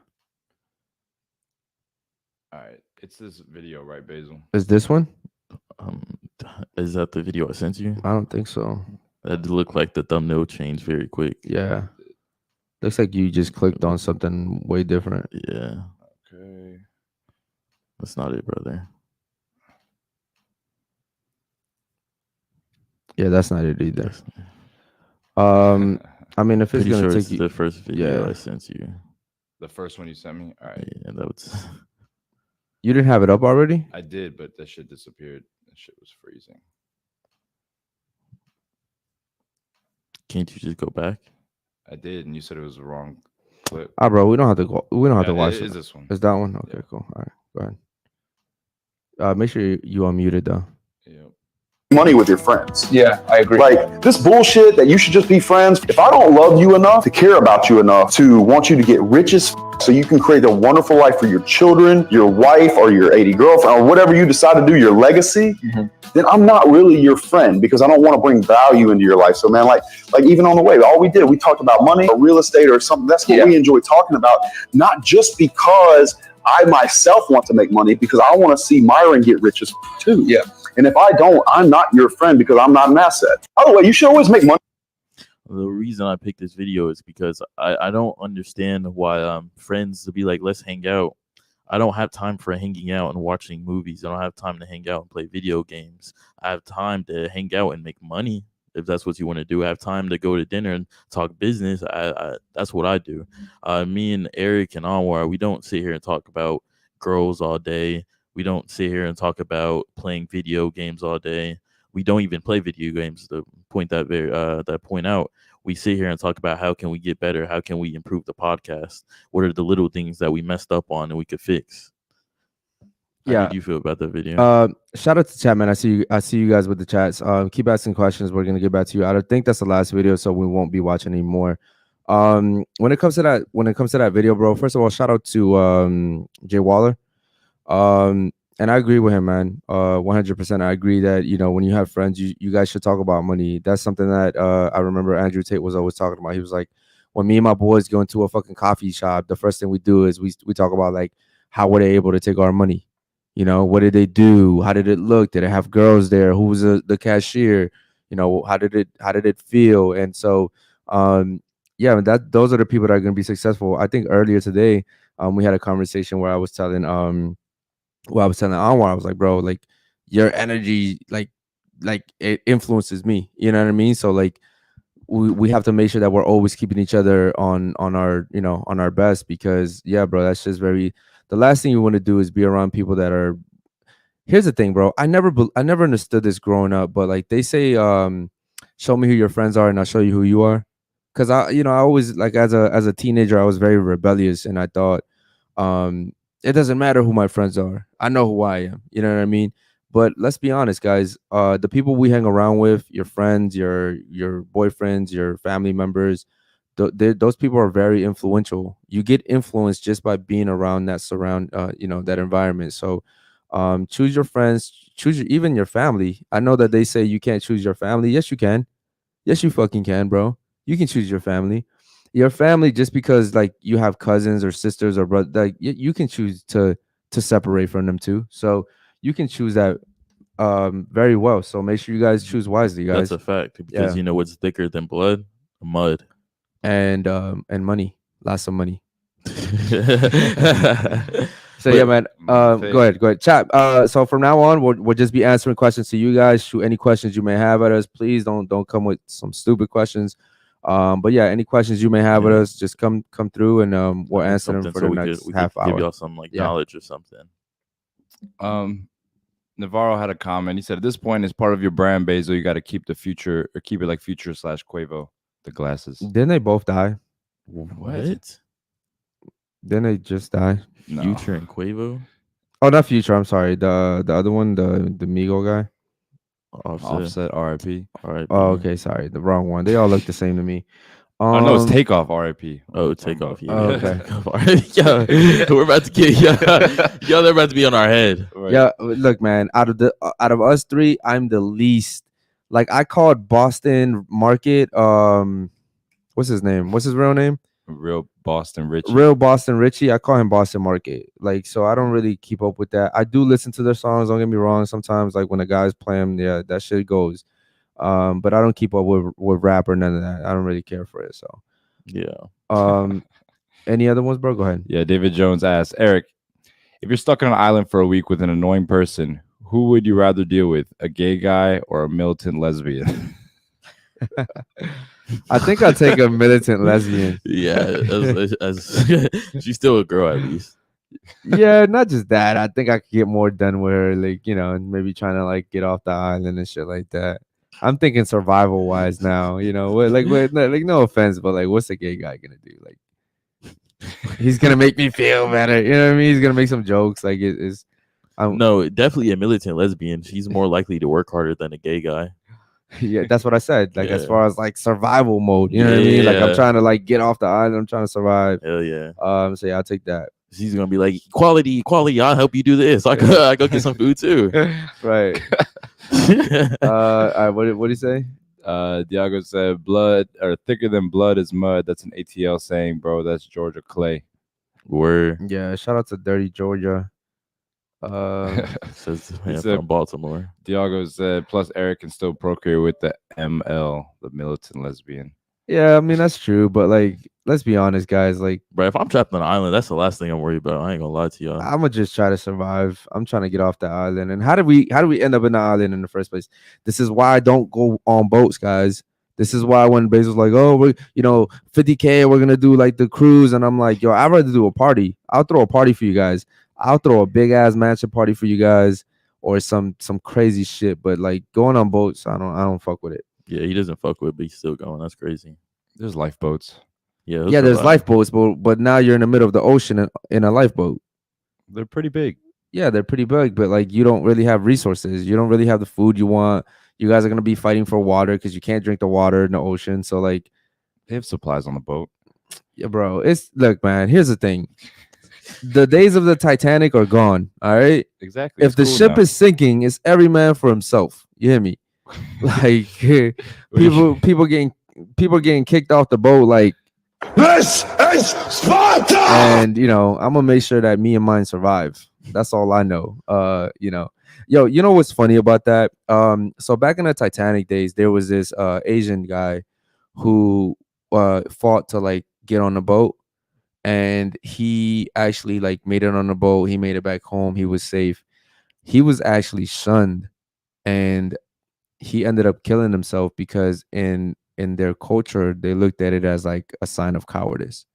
All right. It's this video, right, Basil? Is this one? Is that the video I sent you? I don't think so. That looked like the thumbnail changed very quick. Yeah. Looks like you just clicked on something way different. Yeah. Okay. That's not it, brother. Yeah, that's not it either. I mean, if it's Pretty gonna sure take it's you, the first video Yeah. I sent you. The first one you sent me? All right. Yeah, that was. you didn't have it up already. I did, but that shit disappeared. That shit was freezing. Can't you just go back? I did, and you said it was the wrong clip. Ah, bro, we don't have to go. We don't have to watch it. it. Is this one? Is that one? Okay, Yeah. cool. All right, go ahead. Make sure you unmuted though. Yep. Money with your friends. Yeah, I agree. Like this bullshit that you should just be friends. If I don't love you enough to care about you enough to want you to get rich as so you can create a wonderful life for your children, your wife, or your 80 girlfriend, or whatever you decide to do, your legacy, then I'm not really your friend because I don't want to bring value into your life. So man, like even on the way, all we did, we talked about money or real estate or something. That's what we enjoy talking about, not just because I myself want to make money, because I want to see Myron get rich as too. Yeah. And if I don't, I'm not your friend because I'm not an asset. By the way, you should always make money. The reason I picked this video is because I don't understand why friends to be like, let's hang out. I don't have time for hanging out and watching movies. I don't have time to hang out and play video games. I have time to hang out and make money if that's what you want to do. I have time to go to dinner and talk business. That's what I do. Me and Eric and Anwar, we don't sit here and talk about girls all day. We don't sit here and talk about playing video games all day. We don't even play video games. To point that point out, we sit here and talk about how can we get better, how can we improve the podcast, what are the little things that we messed up on and we could fix. How did you feel about that video? Shout out to chat, man. I see you guys with the chats. Keep asking questions. We're gonna get back to you. I don't think that's the last video, so we won't be watching anymore. When it comes to that video, bro, first of all, shout out to Jay Waller. And I agree with him, man. 100%. I agree that, you know, when you have friends, you guys should talk about money. That's something that I remember Andrew Tate was always talking about. He was like, when me and my boys go into a fucking coffee shop, the first thing we do is we talk about, like, how were they able to take our money? You know, what did they do? How did it look? Did it have girls there? Who was the cashier? You know, how did it feel? And so, yeah, those are the people that are going to be successful. I think earlier today, we had a conversation where I was telling Anwar, I was like, bro, like, your energy, like it influences me. You know what I mean? So, like, we have to make sure that we're always keeping each other on our, you know, on our best, because, yeah, bro, that's just the last thing you want to do is be around people that are. Here's the thing, bro. I never understood this growing up, but, like, they say, show me who your friends are and I'll show you who you are. Because I always, like, as a teenager, I was very rebellious, and I thought, it doesn't matter who my friends are. I know who I am. You know what I mean? But let's be honest, guys. The people we hang around with, your friends, your boyfriends, your family members, those people are very influential. You get influenced just by being around that that environment. So, choose your friends, even your family. I know that they say you can't choose your family. Yes, you can. Yes, you fucking can, bro. You can choose your family. Your family, just because, like, you have cousins or sisters or brothers, like, you can choose to separate from them too. So you can choose that very well. So make sure you guys choose wisely, guys. That's a fact, because you know what's thicker than blood? Mud. And money. Lots of money. So yeah, man. Go ahead. Chat. So from now on, we'll just be answering questions to you guys. Shoot any questions you may have at us. Please don't come with some stupid questions. But yeah, any questions you may have with us, just come through, and we'll answer them for the next half hour. Give y'all some knowledge or something. Navarro had a comment. He said, at this point, as part of your brand, Basil, you got to keep it like Future / Quavo, the glasses. Didn't they both die? What? Didn't they just die? No. Future and Quavo? Oh, not Future. I'm sorry. The other one, the Migo guy. Offset, RIP. RIP. Oh, okay. Sorry, the wrong one. They all look the same to me. No, it's Takeoff, RIP. Oh, Takeoff. Yeah. Oh, okay. Yeah, we're about to get y'all. They're about to be on our head. Right. Yeah, look, man. Out of us three, I'm the least. Like, I called Boston Market. What's his name? What's his real name? Real Boston Richie. Real Boston Richie. I call him Boston Market. Like, so I don't really keep up with that. I do listen to their songs. Don't get me wrong. Sometimes, like, when the guys play them, yeah, that shit goes. But I don't keep up with rap or none of that. I don't really care for it. So yeah. Any other ones, bro? Go ahead. Yeah, David Jones asked, Eric, if you're stuck on an island for a week with an annoying person, who would you rather deal with, a gay guy or a militant lesbian? I think I'll take a militant lesbian. Yeah, as she's still a girl at least. Yeah, not just that. I think I could get more done with her, like, you know, maybe trying to, like, get off the island and shit like that. I'm thinking survival wise now, you know, like no offense, but, like, what's a gay guy gonna do? Like, he's gonna make me feel better, you know what I mean? He's gonna make some jokes, like, no, definitely a militant lesbian. She's more likely to work harder than a gay guy. Yeah, that's what I said. Like, as far as, like, survival mode, you know what I mean? Like, I'm trying to, like, get off the island. I'm trying to survive. Hell yeah. So yeah, I'll take that. She's gonna be like, equality. I'll help you do this. I go get some food too. Right. All right, what did he say? Diago said, blood or thicker than blood is mud. That's an ATL saying, bro. That's Georgia Clay. Word. Yeah, shout out to Dirty Georgia. Says from Baltimore. Diago said, plus Eric can still procreate with the ML, the militant lesbian. Yeah, I mean, that's true, but, like, let's be honest, guys. Like, bro, if I'm trapped on an island, that's the last thing I'm worried about. I ain't gonna lie to y'all. I'm gonna just try to survive. I'm trying to get off the island. And how did we end up in the island in the first place? This is why I don't go on boats, guys. This is why when Basil's like, oh, we're, you know, 50K, we're gonna do, like, the cruise, and I'm like, yo, I'd rather do a party. I'll throw a party for you guys. I'll throw a big ass mansion party for you guys or some crazy shit. But like going on boats, I don't fuck with it. Yeah, he doesn't fuck with it, but he's still going. That's crazy. There's lifeboats. Yeah, Yeah, there's lifeboats, but now you're in the middle of the ocean in a lifeboat. They're pretty big. Yeah, they're pretty big, but like you don't really have resources. You don't really have the food you want. You guys are gonna be fighting for water because you can't drink the water in the ocean. So like, They have supplies on the boat. yeah, bro. Look, man. Here's the thing: the days of the Titanic are gone. All right. Exactly. If the ship is sinking, it's every man for himself. You hear me? Like people getting kicked off the boat. Like This is Sparta! and I'm gonna make sure that me and mine survive. That's all I know. Yo, you know what's funny about that? So back in the Titanic days, there was this Asian guy who fought to like get on the boat, and he actually like made it on the boat. He made it back home. He was safe. He was actually shunned, and he ended up killing himself because in their culture they looked at it as like a sign of cowardice.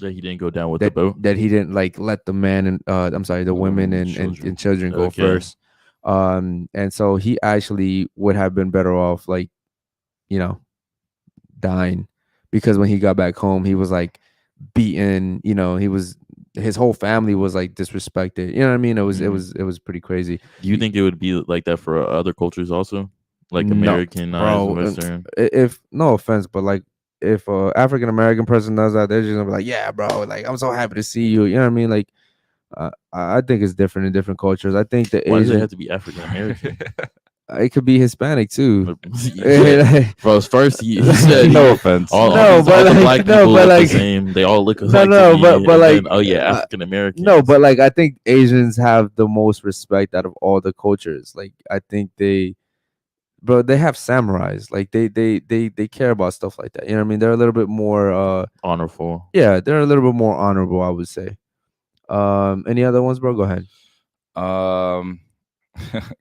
That he didn't go down with the boat. That he didn't like let the men and the women and children go first. And so he actually would have been better off like, dying, because when he got back home, he was like beaten, his whole family was like disrespected. You know what I mean? It was pretty crazy. Do you think it would be like that for other cultures also? Like American, Western? If no offense, but like if a African American person does that, they're just gonna be like, yeah, bro, like I'm so happy to see you. You know what I mean? Like I think it's different in different cultures. I think the Why does Asian, it have to be African American? it could be Hispanic too. Bro, first he said No offense. all No, the but like- black no, people but look like- the same. They all look No, alike. no, to me, but and like, then, oh yeah, African American. No, but like I think Asians have the most respect out of all the cultures. Like I think they have samurais. Like they care about stuff like that. You know what I mean? They're a little bit more honorable. yeah, they're a little bit more honorable, I would say. Any other ones, bro? Go ahead.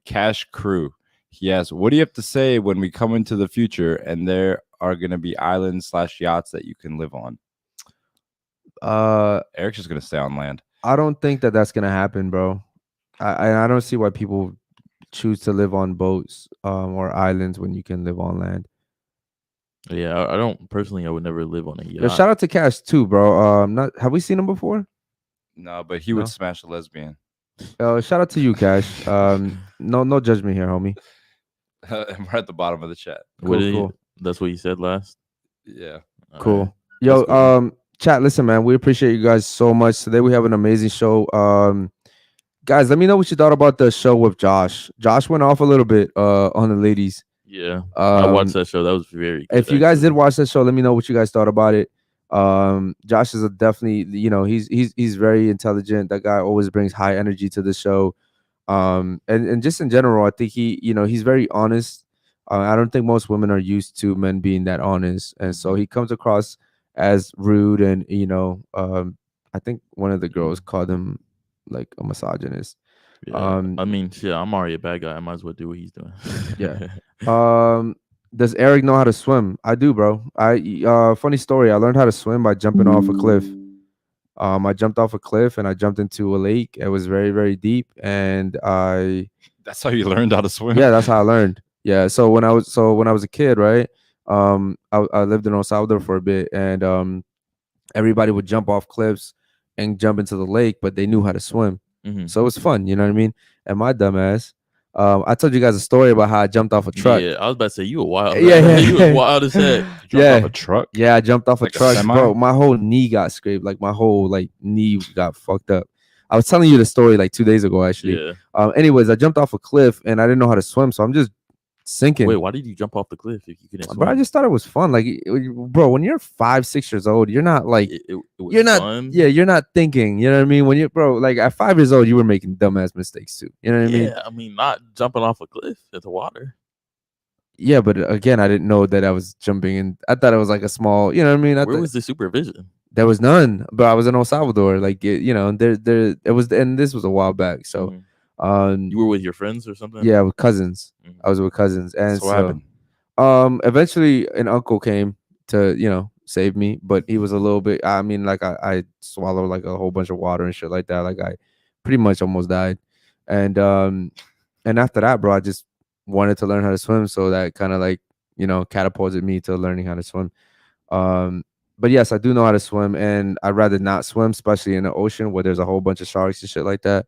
Cash Crew. He asks, what do you have to say when we come into the future and there are going to be islands / yachts that you can live on? Eric's just going to stay on land. I don't think that that's gonna happen, bro. I don't see why people choose to live on boats or islands when you can live on land. Yeah, I don't personally. I would never live on a yacht. Yo, shout out to Cash too, bro. Have we seen him before? No, but he would smash a lesbian. Shout out to you, Cash. No judgment here, homie. We're at the bottom of the chat. Cool. That's what you said last. Yeah. Cool. Yo, chat, listen, man, we appreciate you guys so much. Today we have an amazing show. Guys, let me know what you thought about the show with Josh. Josh went off a little bit on the ladies. Yeah, I watched that show. That was very good, if you guys did watch that show, let me know what you guys thought about it. Josh is definitely, he's very intelligent. That guy always brings high energy to the show. And just in general, I think he's very honest. I don't think most women are used to men being that honest, and so he comes across as rude. And I think one of the girls called him like a misogynist. Yeah. I mean, shit, I'm already a bad guy. I might as well do what he's doing. Yeah. Does Eric know how to swim? I do, bro. Funny story. I learned how to swim by jumping off a cliff. I jumped off a cliff and I jumped into a lake. It was very, very deep, and That's how you learned how to swim. yeah, that's how I learned. Yeah. So when I was a kid, right? I lived in El Salvador for a bit, and everybody would jump off cliffs and jump into the lake, but they knew how to swim. Mm-hmm. So it was fun, you know what I mean? And my dumbass, I told you guys a story about how I jumped off a truck. Yeah, I was about to say you were wild. Yeah. You was wild as heck. Off a truck. Yeah, I jumped off Like a a truck, semi? bro. My whole knee got scraped. Like my whole knee got fucked up. I was telling you the story like 2 days ago, actually. Yeah. Anyways, I jumped off a cliff and I didn't know how to swim, so I'm just sinking. Wait, why did you jump off the cliff if you couldn't swim? Bro, I just thought it was fun. Like, bro, when you're 5-6 years old, you're not like it was you're not. fun. Yeah, you're not thinking. You know what I mean? When you're like at 5 years old, you were making dumbass mistakes too. You know what I mean? Yeah, I mean, not jumping off a cliff into water. Yeah, but again, I didn't know that I was jumping in. I thought it was like a small. You know what I mean? Where was the supervision? There was none, but I was in El Salvador. Like there it was, and this was a while back. So, You were with your friends or something? yeah, with cousins. Mhm. I was with cousins, and So what so happened? eventually an uncle came to save me, but he was a little bit. I mean, like I swallowed like a whole bunch of water and shit like that. Like I pretty much almost died. And after that, bro, I just wanted to learn how to swim, so that kind of like, catapulted me to learning how to swim. But yes, I do know how to swim, and I'd rather not swim, especially in the ocean where there's a whole bunch of sharks and shit like that.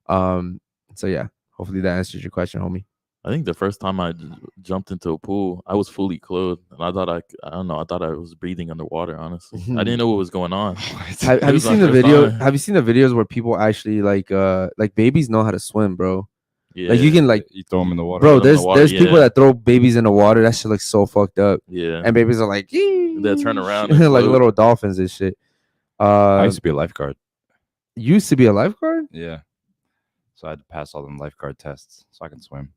So yeah, hopefully that answers your question, homie. I think the first time I jumped into a pool, I was fully clothed, and I thought I don't know, I thought I was breathing underwater. Honestly, I didn't know what was going on. Have you seen the video? Have you seen the videos where people actually like babies know how to swim, bro? Yeah, like you can you throw them in the water, bro. Throw 'em in the water, There's people yeah. that throw babies in the water. That shit looks so fucked up. Yeah, And babies are like, they turn around and like float. little dolphins and shit. I used to be a lifeguard. Used to be a lifeguard? Yeah, so I had to pass all them lifeguard tests so I can swim.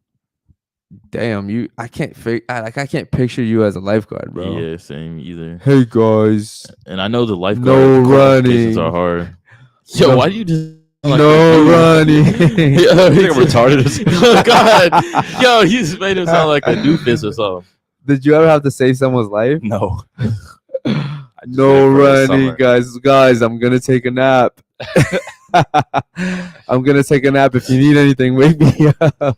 Damn, I can't picture you as a lifeguard, bro. Yeah, same either. Hey guys, And I know the lifeguard No qualifications running. are hard. Yo, No- why do you just no running. Yo, You think I'm retarded or something? Oh God, yo, he just made him sound like a doofus or something. Did you ever have to save someone's life? No. No running, guys. I'm gonna take a nap. I'm gonna take a nap. If you need anything, wake me up.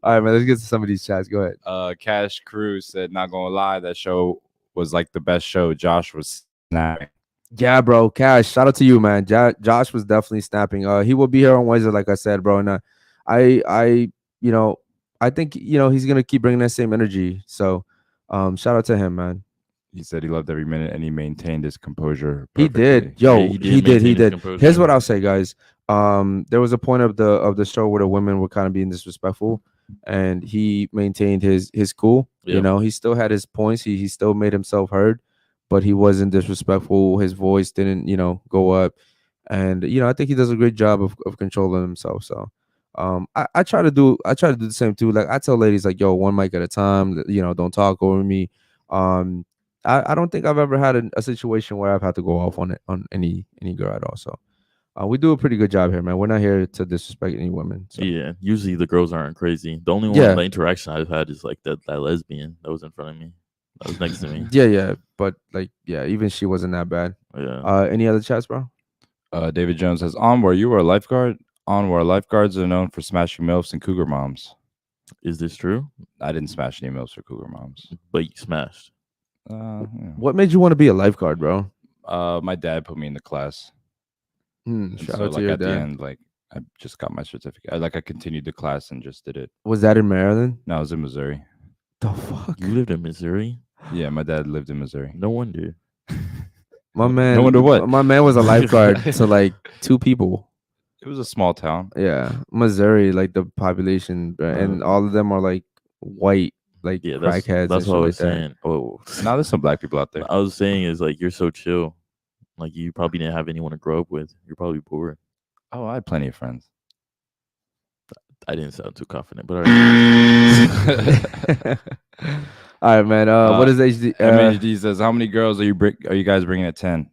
All right, man. Let's get to some of these chats. Go ahead. Cash Crew said, not gonna lie, that show was like the best show. Josh was snapping. Yeah, bro. Cash, shout out to you, man. Josh was definitely snapping. He will be here on Wednesday, like I said, bro. And I think he's gonna keep bringing that same energy. So, shout out to him, man. He said he loved every minute and he maintained his composure. He did. perfectly. Yo, Yeah, he he did did. He maintain his did. composure. Here's what I'll say, guys. There was a point of the show where the women were kind of being disrespectful, and he maintained his cool. Yeah. He still had his points. He still made himself heard, but he wasn't disrespectful. His voice didn't, go up. And I think he does a great job of controlling himself. So I try to do the same too. Like I tell ladies like, yo, one mic at a time, don't talk over me. I don't think I've ever had a situation where I've had to go off on any girl at all. So we do a pretty good job here, man. We're not here to disrespect any women. So. Yeah, usually the girls aren't crazy. The only Yeah. the interaction I've had is like that lesbian that was in front of me, that was next to me. Yeah, but even she wasn't that bad. Yeah. Any other chats, bro? David Jones says, Onward, you were a lifeguard? Onward, lifeguards are known for smashing MILFs and cougar moms. Is this true? I didn't smash any MILFs or cougar moms. But you smashed. Yeah. What made you want to be a lifeguard, bro? My dad put me in the class. And Shout so out to like your at the dad. end, like I just got my certificate. I continued the class and just did it. Was that in Maryland? No, I was in Missouri. The fuck? You lived in Missouri? Yeah, my dad lived in Missouri. No wonder. My man. No wonder what. My man was a lifeguard to like 2 people. It was a small town. Yeah, Missouri, like the population, and all of them are like white, like Yeah, crackheads. that's and what I shit was like that. saying. Oh, Now there's some black people out there. I was saying is like you're so chill. Like you probably didn't have anyone to grow up with. You're probably bored. Oh, I had plenty of friends. I didn't sound too confident, but all right. All right, man. What is HD? MHD says, how many girls are you guys bringing at 10?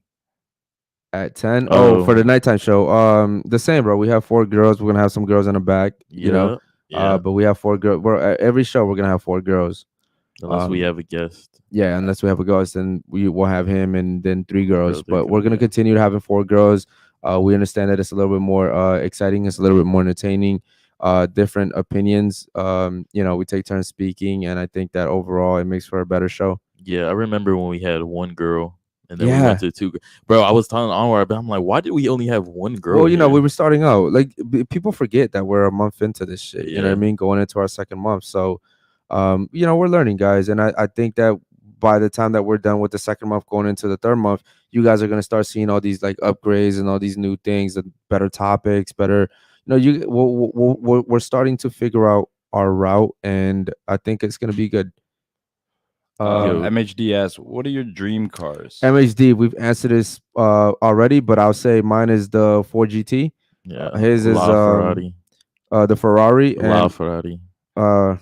At 10? Oh. For the nighttime show. The same, bro. We have 4 girls. We're gonna have some girls in the back. Yeah. But we have 4 girls. Every show we're gonna have 4 girls. Unless we have a guest. Yeah, unless we have a guest, then we will have him and then 3 girls. Girls, But three we're girls, gonna yeah. continue to having 4 girls. We understand that it's a little bit more exciting. It's a little bit more entertaining. Different opinions. We take turns speaking, and I think that overall it makes for a better show. Yeah, I remember when we had 1 girl and then we Yeah. went to 2. Bro, I was telling Anwar, but I'm like, why did we only have 1 girl? Well, here? we were starting out. Like people forget that we're a month into this shit. You know what I Yeah. mean? Going into our 2nd month. So, we're learning, guys, and I think that by the time that we're done with the 2nd month, going into the 3rd month, you guys are gonna start seeing all these like upgrades and all these new things and better topics, better. We're starting to figure out our route, and I think it's gonna be good. MHD asks, what are your dream cars? MHD, we've answered this already, but I'll say mine is the 4GT. Yeah. His is Ferrari. The Ferrari La and Ferrari.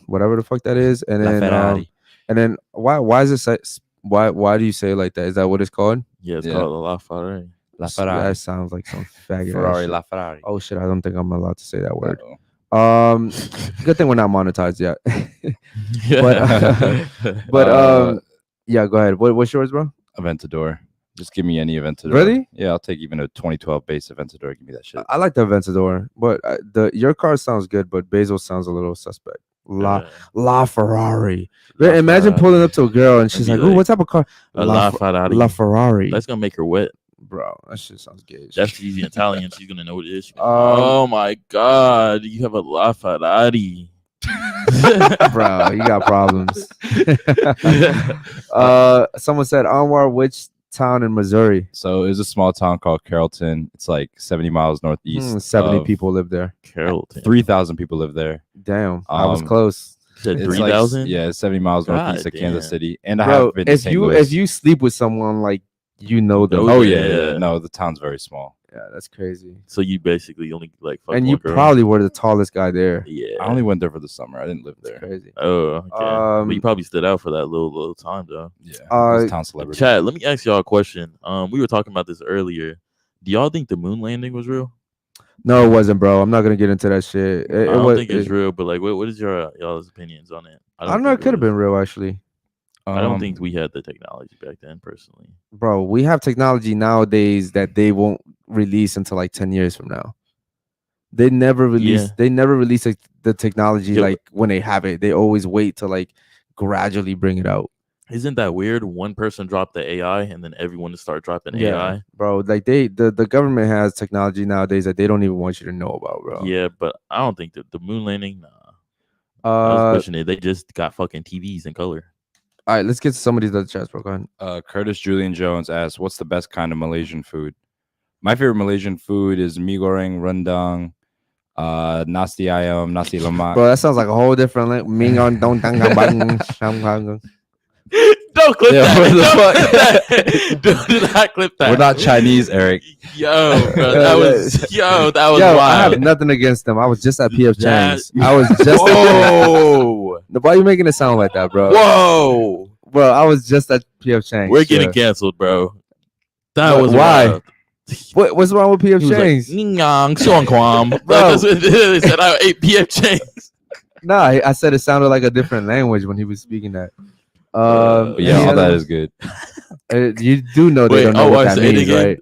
whatever the fuck that is, and then why is it why do you say it like that? Is that what it's called? Yeah, it's Yeah. called La Ferrari. La That sounds like some faggot. Ferrari, ass La shit. Ferrari. Oh shit! I don't think I'm allowed to say that word. Uh-oh. Good thing we're not monetized yet. Yeah. But yeah, go ahead. What's yours, bro? Aventador. Just give me any Aventador. Really? Yeah, I'll take even a 2012 base Aventador. Give me that shit. I like the Aventador, but your car sounds good, but Basil sounds a little suspect. La Ferrari. La Imagine Ferrari. pulling up to a girl and she's be like, "Oh, like, what type of car?" A La Ferrari. La Ferrari. That's gonna make her wet. Bro, that shit sounds gay. That's she's Italian. She's gonna know what it is. Oh my god, you have a La Ferrari. Bro, you got problems. Someone said, Anwar, which town in Missouri? So it's a small town called Carrollton. It's like 70 miles northeast. 70 people live there. Carrollton. 3,000 people live there. Damn, I was close. You said It's 3,000? Like, yeah, it's 70 miles northeast of Kansas damn. City. And I Bro, have been to St. if Louis. you sleep with someone, like, you know them. Oh yeah. No, the town's very small. Yeah, that's crazy. So you basically only like fuck And one you girl. probably were the tallest guy there. Yeah. I only went there for the summer. I didn't live there. Crazy. Oh, okay. But you probably stood out for that little time though. Yeah. I was town celebrity. Chat, let me ask y'all a question. We were talking about this earlier. Do y'all think the moon landing was real? No, it wasn't, bro. I'm not gonna get into that shit. I don't think it's real, but like, what is y'all's opinions on it? I don't know. It could have been real, actually. I don't think we had the technology back then, personally. Bro, we have technology nowadays that they won't release until like 10 years from now. They never release. Yeah. They never release the technology Yeah, like when they have it. They always wait to like gradually bring it out. Isn't that weird? One person dropped the AI, and then everyone to start dropping AI. Bro. Like the government has technology nowadays that they don't even want you to know about, bro. Yeah, but I don't think that the moon landing. Nah, I was pushing it. They just got fucking TVs in color. All right, let's get to some of these other chats, bro. Go ahead. Curtis Julian Jones asks, "What's the best kind of Malaysian food?" My favorite Malaysian food is mee goreng, rendang, nasi ayam, nasi lemak. Bro, that sounds like a whole different language. Don't clip Yeah, what the that. Do not clip that. We're not Chinese, Eric. Yo, bro, that was Yo, wild. I have nothing against them. I was just at PF Chang's. That- I was just. Whoa. Why are you making it sound like that, bro? Whoa. Bro, I was just at PF Chang's. We're getting canceled, bro. That was why? wild. What's wrong with PF He was like, Chang's? "Nyang, suang kwam." Like, Bro. that's what they said. I ate PF Chang's. Nah, I said it sounded like a different language when he was speaking that. But yeah, all that is good. You do know they Wait, don't know what that say it means, again. right?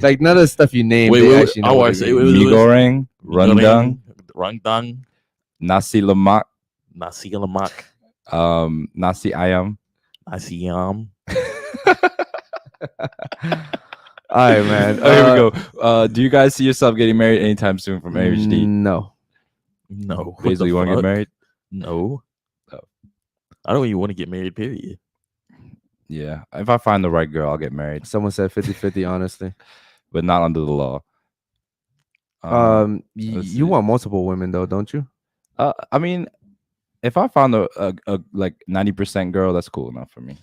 Like none of the stuff you named. Wait, they wait, actually know what it say means. Mee goreng, rendang, nasi lemak, nasi lemak, nasi ayam. nasi yam. All right, man. Oh, here we go. Do you guys see yourself getting married anytime soon from AHD? No. No. What Basil, the you want to get fuck? married? No. Oh. I don't even want to get married, period. Yeah. If I find the right girl, I'll get married. Someone said 50-50, honestly. But not under the law. You want multiple women though, don't you? I mean, if I found a like 90% girl, that's cool enough for me.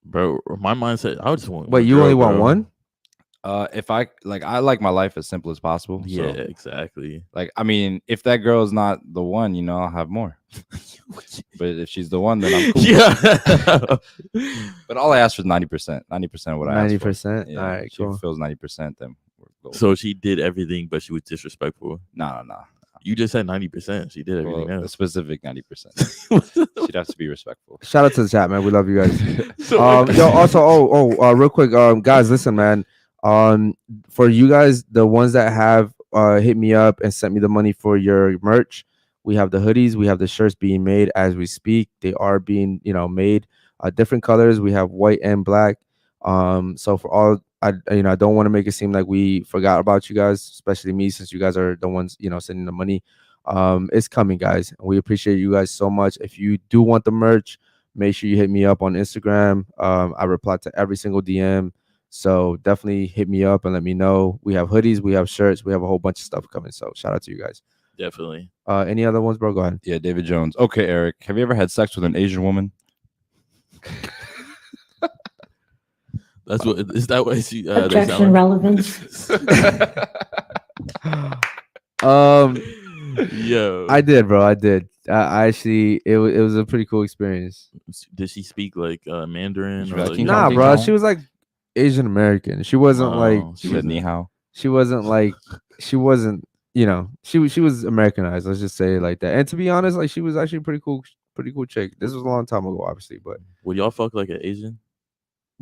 Bro, my mindset, I just want Wait, you girl, only want bro. one? If I like my life as simple as possible. Yeah, So, exactly. like, I mean, if that girl is not the one, you know, I'll have more. But if she's the one, then I'm cool. Yeah. But all I asked was 90%. 90% of what I asked for. 90%. Yeah, All right, she cool. feels 90%, then we're gold. So she did everything, but she was disrespectful. No. You just said 90%. She did everything Well, a else. specific 90%. She'd have to be respectful. Shout out to the chat, man. We love you guys. Yo, also, real quick, guys, listen, man. For you guys, the ones that have hit me up and sent me the money for your merch, we have the hoodies, we have the shirts being made as we speak. They are being, made different colors. We have white and black. So for all, I don't want to make it seem like we forgot about you guys, especially me, since you guys are the ones, sending the money. It's coming, guys. We appreciate you guys so much. If you do want the merch, make sure you hit me up on Instagram. I reply to every single DM. So definitely hit me up and let me know. We have hoodies, we have shirts, we have a whole bunch of stuff coming. So shout out to you guys. Definitely. Any other ones, bro? Go ahead. Yeah, David Jones. Okay, Eric, have you ever had sex with an Asian woman? That's what is that what she Objection, relevance. Yo, I did, bro. I did. I actually, it was a pretty cool experience. did she speak like Mandarin? She Or was like, like, Nah, Ni bro. hao. She was like Asian American. She wasn't like She said ni hao. she wasn't like she wasn't she was Americanized. Let's just say it like that. And to be honest, like she was actually pretty cool chick. This was a long time ago, obviously, but would y'all fuck like an Asian?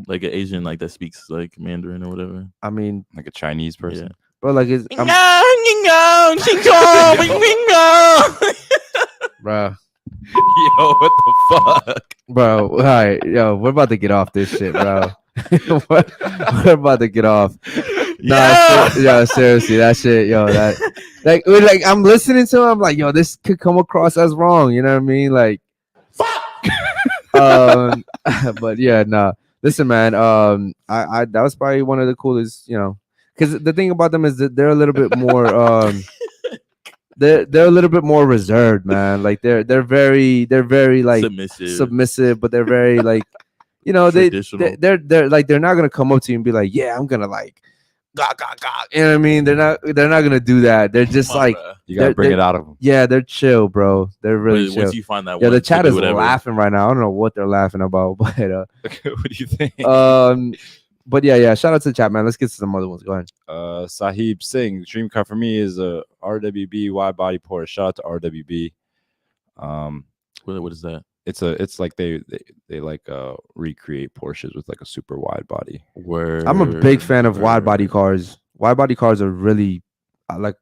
Like an Asian, like that speaks like Mandarin or whatever. I mean, Like a Chinese person. bro, like it's bro. Yo, what the fuck? Bro, all right, yo, we're about to get off this shit, bro. we're about to get off. Yo, seriously, that shit, yo, that like I'm listening to him, I'm like, yo, this could come across as wrong, you know what I mean? Like, but yeah, nah. Listen, man, I that was probably one of the coolest, you know, because the thing about them is that they're a little bit more they're a little bit more reserved, man. Like they're very like submissive, but they're very like, you know, they're like they're not gonna come up to you and be like, yeah, I'm gonna like gah, gah, gah. You know what I mean? They're not gonna do that. They're just like, you gotta bring it out of them. Yeah, they're chill, bro. They're really chill. Once you find that, yeah, the chat is laughing right now. I don't know what they're laughing about, but what do you think? But yeah, shout out to the chat, man. Let's get to some other ones. Go ahead. Sahib Singh, dream car for me is a RWB wide body Porsche. Shout out to RWB. What is that? It's like they like recreate Porsches with like a super wide body. I'm a big fan of wide body cars. Wide body cars are really, I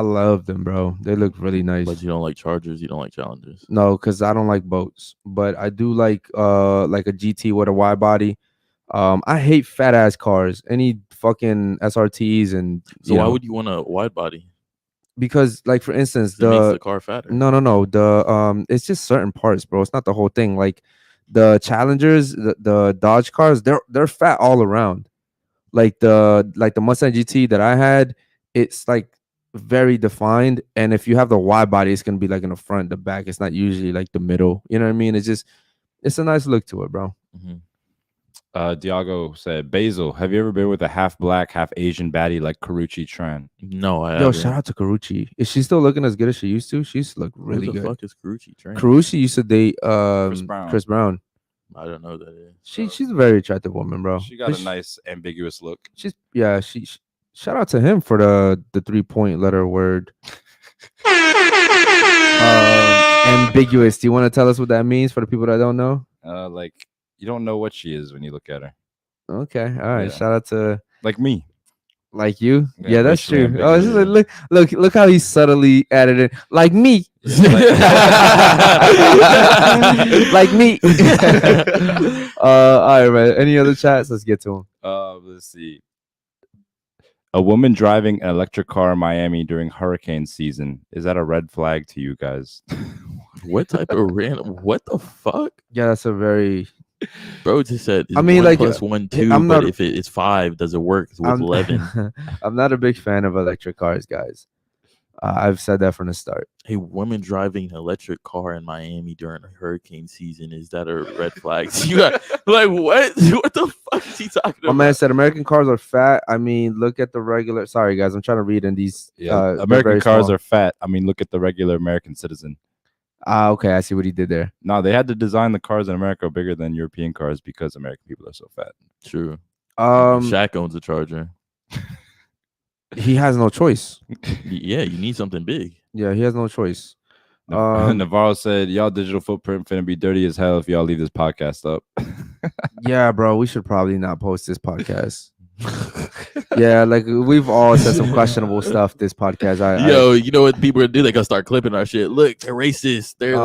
love them, bro. They look really nice. But you don't like Chargers, you don't like Challengers. No, because I don't like boats. But I do like a GT with a wide body. I hate fat ass cars. Any fucking SRTs and so why would you want a wide body? Because like for instance, it makes the car fatter. No. The it's just certain parts, bro. It's not the whole thing. Like the Challengers, the Dodge cars, they're fat all around. Like the Mustang GT that I had, it's like very defined. And if you have the wide body, it's gonna be like in the front, the back. It's not usually like the middle. You know what I mean? It's a nice look to it, bro. Mm-hmm. Diago said, Basil, have you ever been with a half black, half Asian baddie like Karuchi Tran? No, I Yo, haven't. shout out to Karuchi. Is she still looking as good as she used to? She used to look really good. Who the fuck is Karuchi Tran? Karuchi used to date Chris Brown. I don't know who that is. She's a very attractive woman, bro. She got a nice ambiguous look. She shout out to him for the 3-point letter word. Ambiguous. Do you want to tell us what that means for the people that don't know? Like you don't know what she is when you look at her. Okay, all right. Yeah. Shout out to like me, like you. Yeah, that's true. ambiguous. Oh, it's just like, look how he subtly added it. Like me, like me. All right, man. Any other chats? Let's get to them. Let's see. A woman driving an electric car in Miami during hurricane season, is that a red flag to you guys? What type of random? What the fuck? Yeah, that's a very. Bro just said. I mean, 1 like plus 1, 2. I'm but not, if it's 5, does it work with 11? I'm not a big fan of electric cars, guys. I've said that from the start. A woman driving an electric car in Miami during a hurricane season, is that a red flag? You got, like what? What the fuck is he talking about? My man said American cars are fat. I mean, look at the regular. Sorry, guys, I'm trying to read in these. American cars are fat. I mean, look at the regular American citizen. Okay, I see what he did there. No, they had to design the cars in America bigger than European cars because American people are so fat. True. Shaq owns a Charger. He has no choice. Yeah, you need something big. Yeah, he has no choice. Navarro said, y'all digital footprint finna be dirty as hell if y'all leave this podcast up. Yeah, bro, we should probably not post this podcast. Yeah, like we've all said some questionable stuff this podcast. You know what people do? They gonna start clipping our shit. Look, they're racist. They're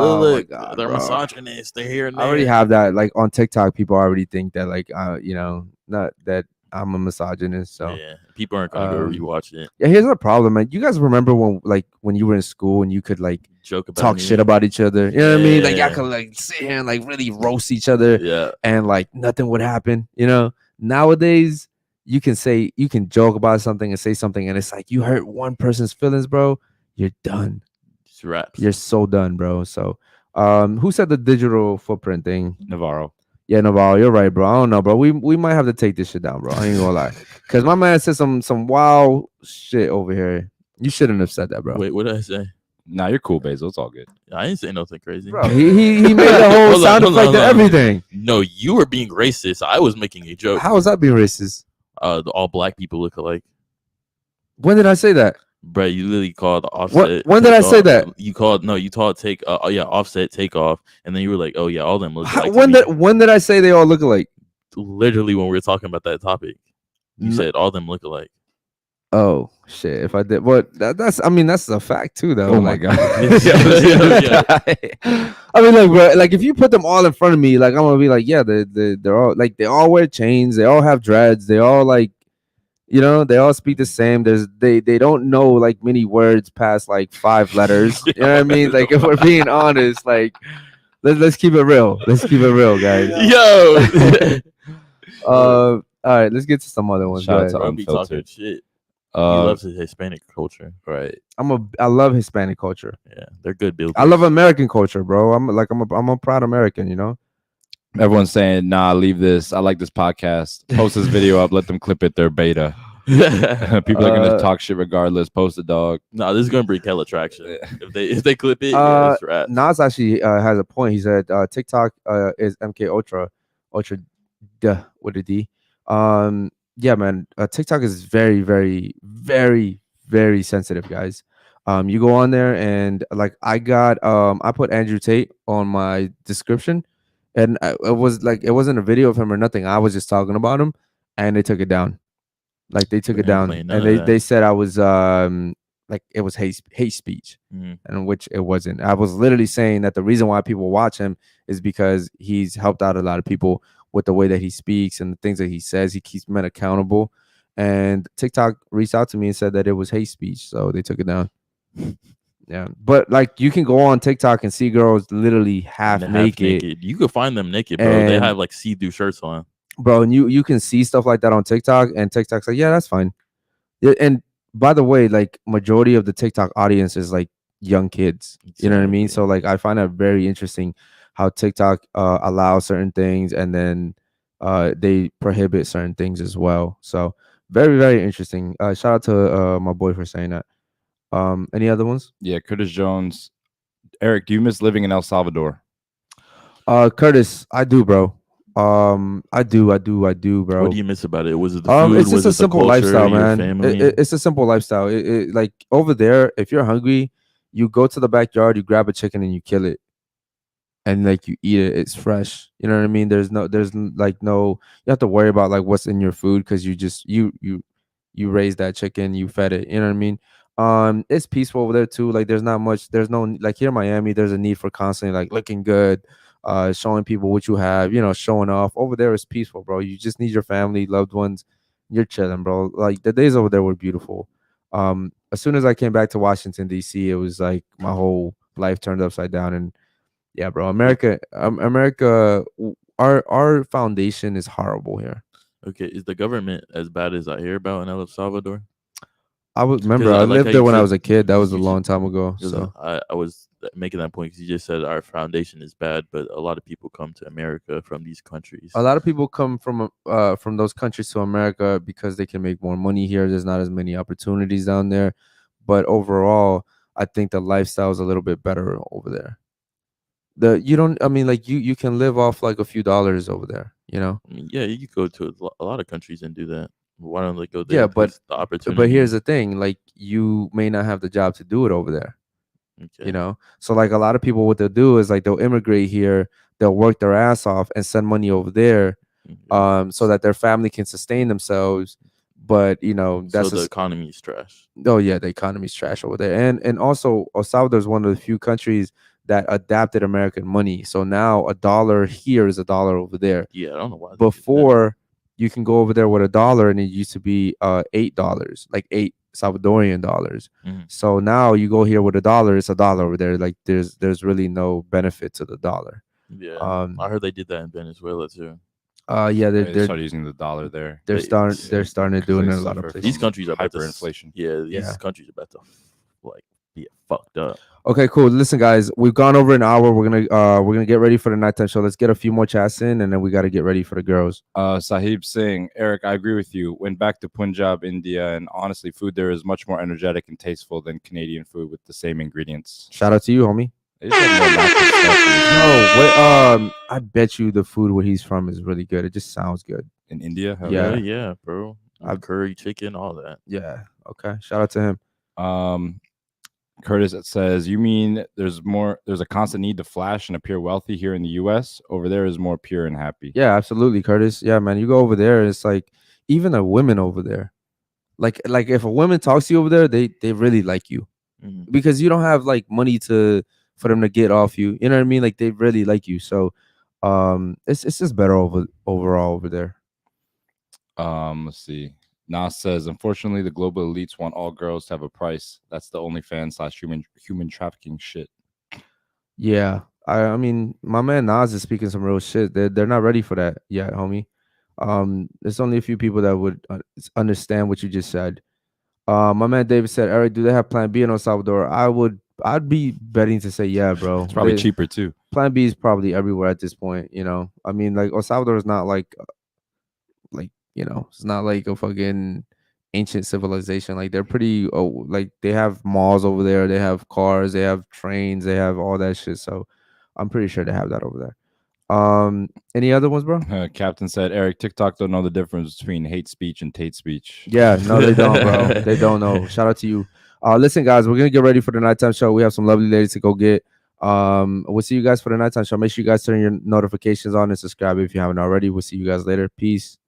they're misogynist. They're here and there. I already have that. Like on TikTok, people already think that like not that I'm a misogynist. So yeah, people aren't gonna go rewatch it. Yeah, here's the problem, man. You guys remember when you were in school and you could like joke about talk shit about each other? You know what I mean? Like y'all Yeah. could like sit here and like really roast each other. Yeah. And like nothing would happen. You know, nowadays you can joke about something and say something, and it's like you hurt one person's feelings, bro. You're done. Just raps. You're so done, bro. So, who said the digital footprint thing? Navarro. Yeah, Navarro, you're right, bro. I don't know, bro. We might have to take this shit down, bro. I ain't gonna lie, because my man said some wild shit over here. You shouldn't have said that, bro. Wait, what did I say? Nah, you're cool, Basil. It's all good. I didn't say nothing crazy, Bro, he made the whole sound effect and everything. No, you were being racist. I was making a joke. How is that being racist? All black people look alike. When did I say that? Bro, you literally called Offset. When did I say that? You called Offset Takeoff, and then you were like, oh yeah, all them look alike. When did I say they all look alike? literally when we were talking about that topic. You No. said all them look alike. Oh shit! If I did, but that's I mean that's a fact too, though. Oh my Like, god. I mean, like, bro, like if you put them all in front of me, like I'm gonna be like, yeah, they're all like they all wear chains, they all have dreads, they all like, you know, they all speak the same. They don't know like many words past like 5 letters. You know what I mean? Like if we're being honest, like let's keep it real. Let's keep it real, guys. Yo, All right, let's get to some other ones. Shout out Go to ahead. I'll be talking Unfiltered. shit. He Uh, loves his Hispanic culture. right. I love Hispanic culture. Yeah, they're good builders. I love American culture, bro. I'm a proud American, you know. Everyone's saying, nah, leave this. I like this podcast. Post this video up. Let them clip it. They're beta. People are gonna talk shit regardless. Post it, dog. No, this is gonna bring hell attraction. If they clip it, yeah, it's rats. Nas actually has a point. He said TikTok is MK Ultra with a D. Yeah, man. TikTok is very, very, very, very sensitive, guys. You go on there and like I put Andrew Tate on my description, and it was like it wasn't a video of him or nothing. I was just talking about him, and they took it down. Like they took it down, and they said I was like it was hate speech, and which it wasn't. I was literally saying that the reason why people watch him is because he's helped out a lot of people with the way that he speaks and the things that he says. He keeps men accountable, and TikTok reached out to me and said that it was hate speech, so they took it down. Yeah, but like you can go on TikTok and see girls literally half naked. You could find them naked, bro. They have like see-through shirts on, bro, and you can see stuff like that on TikTok, and TikTok's like, yeah, that's fine. Yeah, and by the way, like majority of the TikTok audience is like young kids. You know what I mean? So like I find it very interesting how TikTok allows certain things and then they prohibit certain things as well. So very, very interesting. Shout out to my boy for saying that. Any other ones? Yeah, Curtis Jones. Eric, do you miss living in El Salvador? Curtis, I do, bro. I do, bro. What do you miss about it? Was it the food? It's just was a it the simple culture, lifestyle, your man. family? It's a simple lifestyle. Like over there, if you're hungry, you go to the backyard, you grab a chicken and you kill it, and like you eat it. It's fresh. You know what I mean? There's no you have to worry about like what's in your food because you just you raised that chicken, you fed it. You know what I mean? It's peaceful over there too. Like there's not much. There's no like here in Miami. There's a need for constantly like looking good. Showing people what you have, you know, showing off. Over there is peaceful, bro. You just need your family, loved ones. You're chilling, bro. Like the days over there were beautiful. As soon as I came back to Washington D.C., it was like my whole life turned upside down. And yeah, bro, America, our foundation is horrible here. Okay, is the government as bad as I hear about in El Salvador? I remember I lived there when I was a kid. That was a long time ago. So I was making that point because you just said our foundation is bad, but a lot of people come to America from these countries. A lot of people come from those countries to America because they can make more money here. There's not as many opportunities down there, but overall, I think the lifestyle is a little bit better over there. You can live off like a few dollars over there, you know? I mean, yeah, you could go to a lot of countries and do that. Why don't they go there? Yeah, but the opportunity. But here's the thing: like you may not have the job to do it over there. Okay. You know, so like a lot of people, what they'll do is like they'll immigrate here, they'll work their ass off and send money over there, so that their family can sustain themselves. But you know, that's the economy is trash. Oh yeah, the economy is trash over there, and also El Salvador is one of the few countries that adapted American money. So now $1 here is $1 over there. Yeah, I don't know why. Before you can go over there with $1 and it used to be $8, like 8 Salvadorian dollars. So now you go here with $1, it's $1 over there. Like there's really no benefit to the dollar. Yeah, I heard they did that in Venezuela too. Yeah, they started using the dollar there. They're starting to do it in a lot of places. These countries are hyperinflation. These countries are about to like be fucked up. Okay, cool. Listen, guys, we've gone over an hour. We're gonna get ready for the nighttime show. Let's get a few more chats in, and then we got to get ready for the girls. Sahib Singh, Eric, I agree with you. Went back to Punjab, India, and honestly, food there is much more energetic and tasteful than Canadian food with the same ingredients. Shout out to you, homie. They just have more natural stuff. No, wait, I bet you the food where he's from is really good. It just sounds good. In India? Yeah, yeah, bro. Curry chicken, all that. Yeah. Okay. Shout out to him. Curtis says, "You mean there's a constant need to flash and appear wealthy here in the U.S. Over there is more pure and happy." Yeah, absolutely, Curtis. Yeah, man. You go over there, it's like even the women over there. Like if a woman talks to you over there, they really like you because you don't have like money for them to get off you. You know what I mean? Like they really like you. So it's just better overall over there. Let's see. Nas says, "Unfortunately, the global elites want all girls to have a price. That's the OnlyFans / human trafficking shit." Yeah. I mean, my man Nas is speaking some real shit. They're not ready for that yet, homie. There's only a few people that would understand what you just said. My man David said, "Eric, do they have Plan B in El Salvador?" I'd be betting to say yeah, bro. It's probably cheaper too. Plan B is probably everywhere at this point. You know, I mean, like El Salvador is not like it's not like a fucking ancient civilization. Like they're pretty. Like they have malls over there. They have cars. They have trains. They have all that shit. So I'm pretty sure they have that over there. Any other ones, bro? Captain said, "Eric, TikTok don't know the difference between hate speech and Tate speech." Yeah, no, they don't, bro. They don't know. Shout out to you. Listen, guys, we're gonna get ready for the nighttime show. We have some lovely ladies to go get. We'll see you guys for the nighttime show. Make sure you guys turn your notifications on and subscribe if you haven't already. We'll see you guys later. Peace.